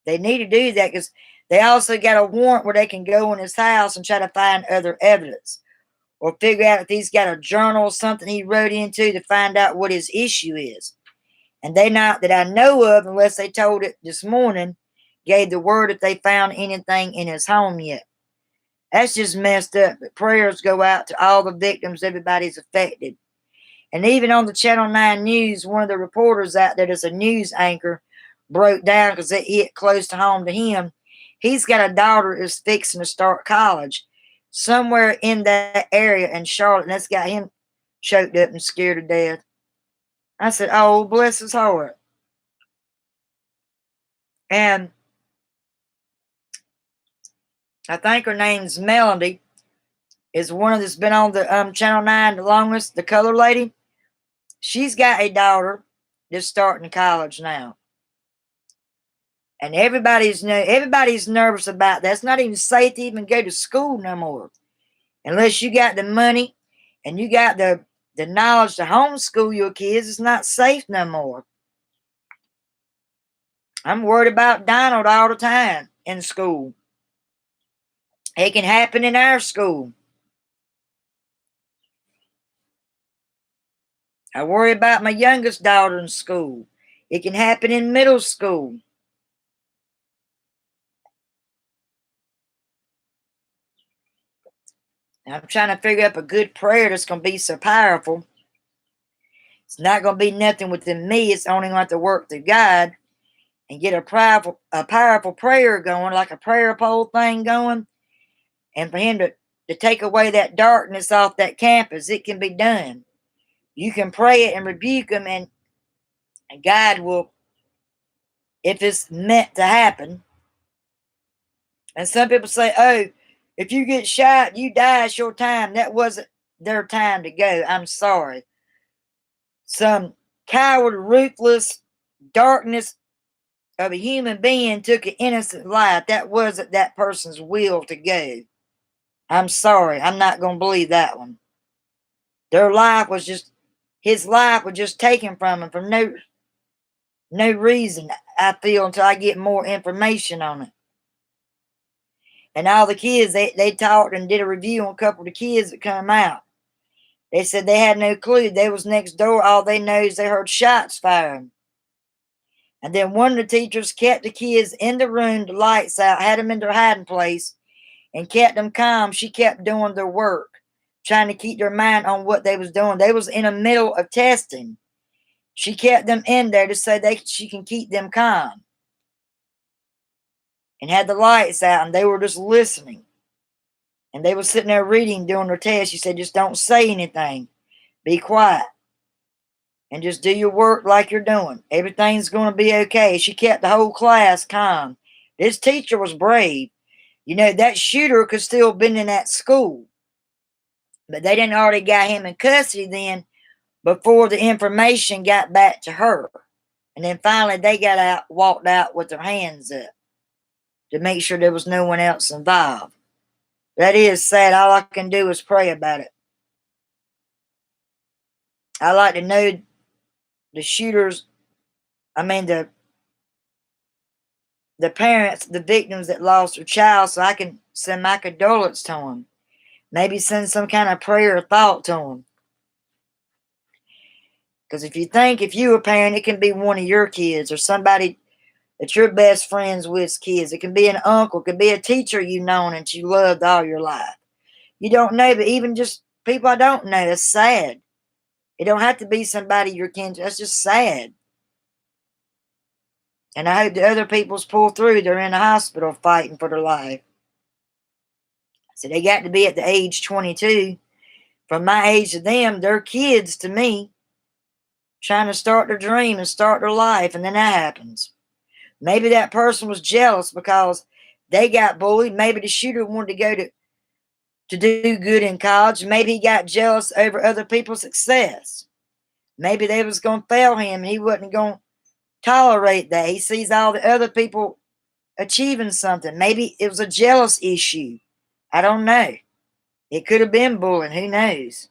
[SPEAKER 1] They need to do that because they also got a warrant where they can go in his house and try to find other evidence or figure out if he's got a journal or something he wrote into to find out what his issue is. And they not that I know of, unless they told it this morning, gave the word if they found anything in his home yet. That's just messed up. But prayers go out to all the victims, everybody's affected. And even on the Channel 9 News, one of the reporters out there that's a news anchor broke down because it hit close to home to him. He's got a daughter who's fixing to start college somewhere in that area in Charlotte, and that's got him choked up and scared to death. I said, oh, bless his heart. And I think her name's Melody, is one of that's been on the Channel 9 the longest, the color lady. She's got a daughter that's starting college now. And everybody's nervous about that. It's not even safe to even go to school no more. Unless you got the money and you got the knowledge to homeschool your kids, it's not safe no more. I'm worried about Donald all the time in school. It can happen in our school. I worry about my youngest daughter in school. It can happen in middle school. I'm trying to figure out a good prayer that's going to be so powerful. It's not going to be nothing within me. It's only going to have to work through God and get a powerful prayer going, like a prayer pole thing going. And for him to take away that darkness off that campus, it can be done. You can pray it and rebuke them, and God will, if it's meant to happen. And some people say, oh, if you get shot, you die, it's your time. That wasn't their time to go. I'm sorry. Some coward, ruthless darkness of a human being took an innocent life. That wasn't that person's will to go. I'm sorry. I'm not going to believe that one. His life was just taken from him for no reason, I feel, until I get more information on it. And all the kids, they talked and did a review on a couple of the kids that come out. They said they had no clue. They was next door. All they know is they heard shots firing. And then one of the teachers kept the kids in the room, the lights out, had them in their hiding place, and kept them calm. She kept doing their work, trying to keep their mind on what they was doing. They was in the middle of testing. She kept them in there to say she can keep them calm. And had the lights out, and they were just listening. And they were sitting there reading, doing their test. She said, just don't say anything. Be quiet. And just do your work like you're doing. Everything's going to be okay. She kept the whole class calm. This teacher was brave. You know, that shooter could still have been in that school. But they didn't already got him in custody then before the information got back to her. And then finally they walked out with their hands up to make sure there was no one else involved. That is sad. All I can do is pray about it. I like to know the shooters, the parents, the victims that lost their child, so I can send my condolence to them. Maybe send some kind of prayer or thought to them. Because if you a parent, it can be one of your kids or somebody that you're best friends with kids. It can be an uncle, it could be a teacher you've known and you loved all your life. You don't know, but even just people I don't know, it's sad. It don't have to be somebody you're kin to. That's just sad. And I hope the other people's pull through. They're in the hospital fighting for their life. So they got to be at the age 22. From my age to them, they're kids to me, trying to start their dream and start their life, and then that happens. Maybe that person was jealous because they got bullied. Maybe the shooter wanted to go to do good in college. Maybe he got jealous over other people's success. Maybe they was going to fail him and he wasn't going to tolerate that. He sees all the other people achieving something. Maybe it was a jealous issue. I don't know. It could have been bullying. Who knows?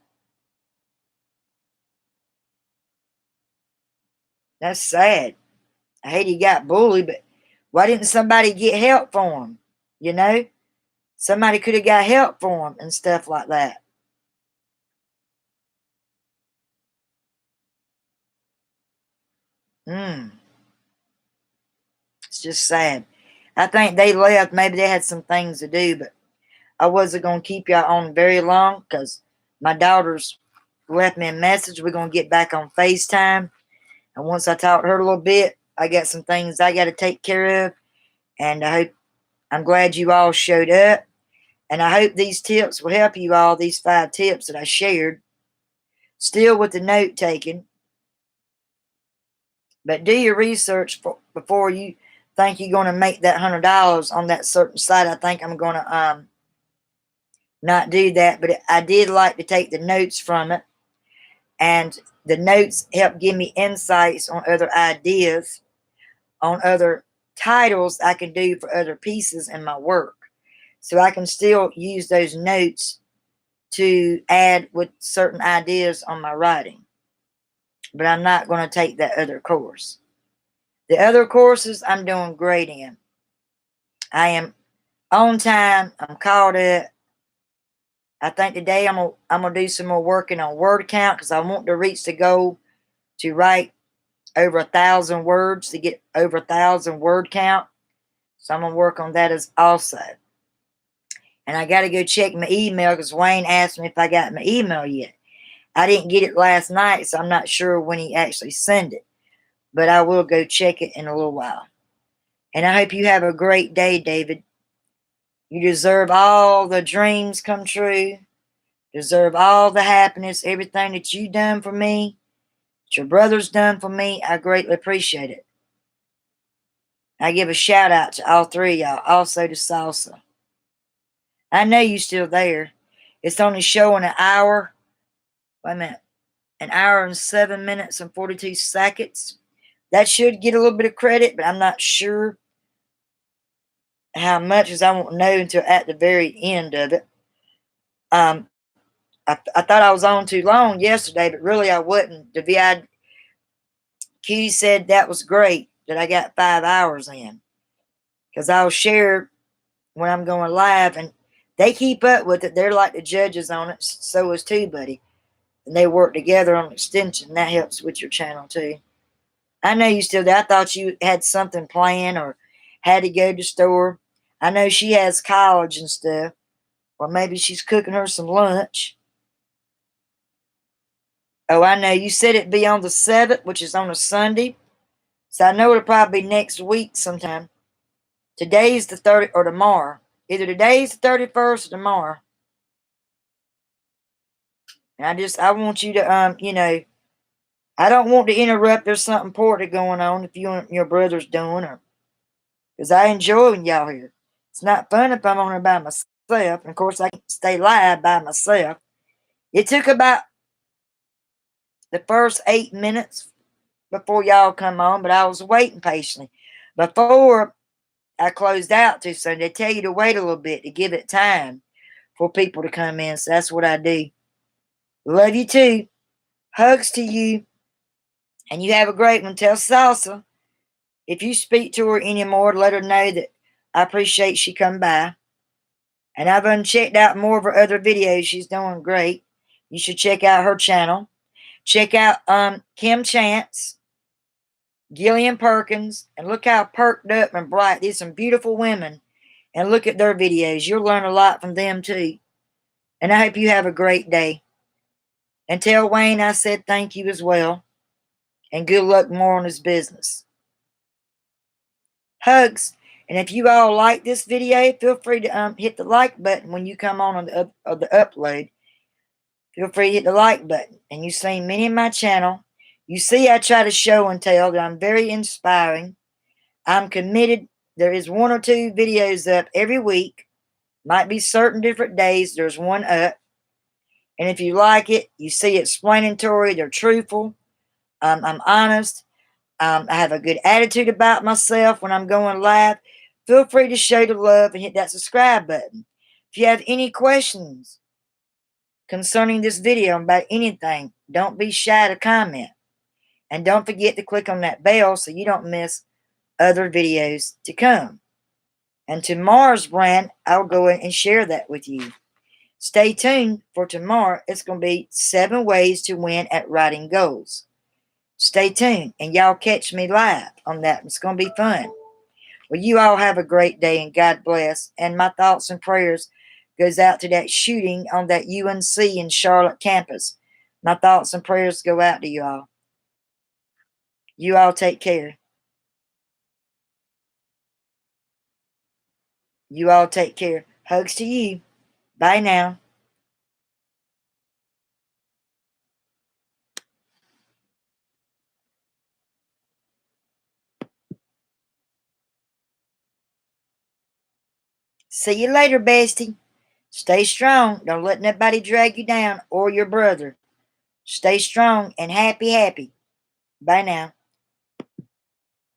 [SPEAKER 1] That's sad. I hate he got bullied, but why didn't somebody get help for him? You know? Somebody could have got help for him and stuff like that. It's just sad. I think they left. Maybe they had some things to do, but I wasn't going to keep y'all on very long because my daughter's left me a message. We're going to get back on FaceTime. And once I talk to her a little bit, I got some things I got to take care of. And I'm glad you all showed up. And I hope these tips will help you all, these 5 tips that I shared. Still with the note taking. But do your research before you think you're going to make that $100 on that certain site. I think I'm going to not do that. But I did like to take the notes from it. And the notes help give me insights on other ideas, on other titles I can do for other pieces in my work. So I can still use those notes to add with certain ideas on my writing. But I'm not going to take that other course. The other courses I'm doing great in. I am on time. I'm caught up. I think today I'm gonna do some more working on word count because I want to reach the goal to write over 1,000 words, to get over 1,000 word count. So I'm gonna work on that as also. And I got to go check my email because Wayne asked me if I got my email yet. I didn't get it last night, so I'm not sure when he actually sent it. But I will go check it in a little while. And I hope you have a great day, David. You deserve all the dreams come true. Deserve all the happiness, everything that you done for me, that your brother's done for me. I greatly appreciate it. I give a shout out to all 3 of y'all, also to Salsa. I know you still there. It's only showing an hour. Wait a minute. An hour and 7 minutes and 42 seconds. That should get a little bit of credit, but I'm not sure how much, as I won't know until at the very end of it. I thought I was on too long yesterday, but really I wasn't. The VIQ said that was great, that I got 5 hours in. Because I'll share when I'm going live, and they keep up with it. They're like the judges on it. So is TubeBuddy. And they work together on extension. That helps with your channel too. I know you still there. I thought you had something planned or had to go to the store. I know she has college and stuff. Or maybe she's cooking her some lunch. Oh, I know. You said it'd be on the 7th, which is on a Sunday. So I know it'll probably be next week sometime. Today's the 30th or tomorrow. Either today's the 31st or tomorrow. And I want you to, I don't want to interrupt. There's something important going on if you and your brother's doing, or because I enjoy when y'all here. It's not fun if I'm on here by myself. And of course, I can stay live by myself. It took about the first 8 minutes before y'all come on, but I was waiting patiently. Before I closed out too soon, they tell you to wait a little bit to give it time for people to come in. So that's what I do. Love you too. Hugs to you. And you have a great one. Tell Salsa, if you speak to her anymore, let her know that I appreciate she come by. And I've unchecked out more of her other videos. She's doing great. You should check out her channel. Check out Kim Chance, Gillian Perkins, and look how perked up and bright. These are some beautiful women. And look at their videos. You'll learn a lot from them too. And I hope you have a great day. And tell Wayne I said thank you as well. And good luck more on his business. Hugs. And if you all like this video, feel free to hit the like button when you come on the upload. Feel free to hit the like button. And you've seen many in my channel. You see I try to show and tell that I'm very inspiring. I'm committed. There is 1 or 2 videos up every week. Might be certain different days. There's one up. And if you like it, you see explanatory. They're truthful. I'm honest. I have a good attitude about myself when I'm going live. Feel free to show the love and hit that subscribe button. If you have any questions concerning this video about anything, don't be shy to comment. And don't forget to click on that bell so you don't miss other videos to come. And tomorrow's brand, I'll go in and share that with you. Stay tuned for tomorrow. It's going to be 7 ways to win at writing goals. Stay tuned, and y'all catch me live on that. It's going to be fun. Well, you all have a great day, and God bless. And my thoughts and prayers goes out to that shooting on that UNC in Charlotte campus. My thoughts and prayers go out to you all. You all take care. You all take care. Hugs to you. Bye now. See you later, bestie. Stay strong. Don't let nobody drag you down or your brother. Stay strong and happy. Bye now.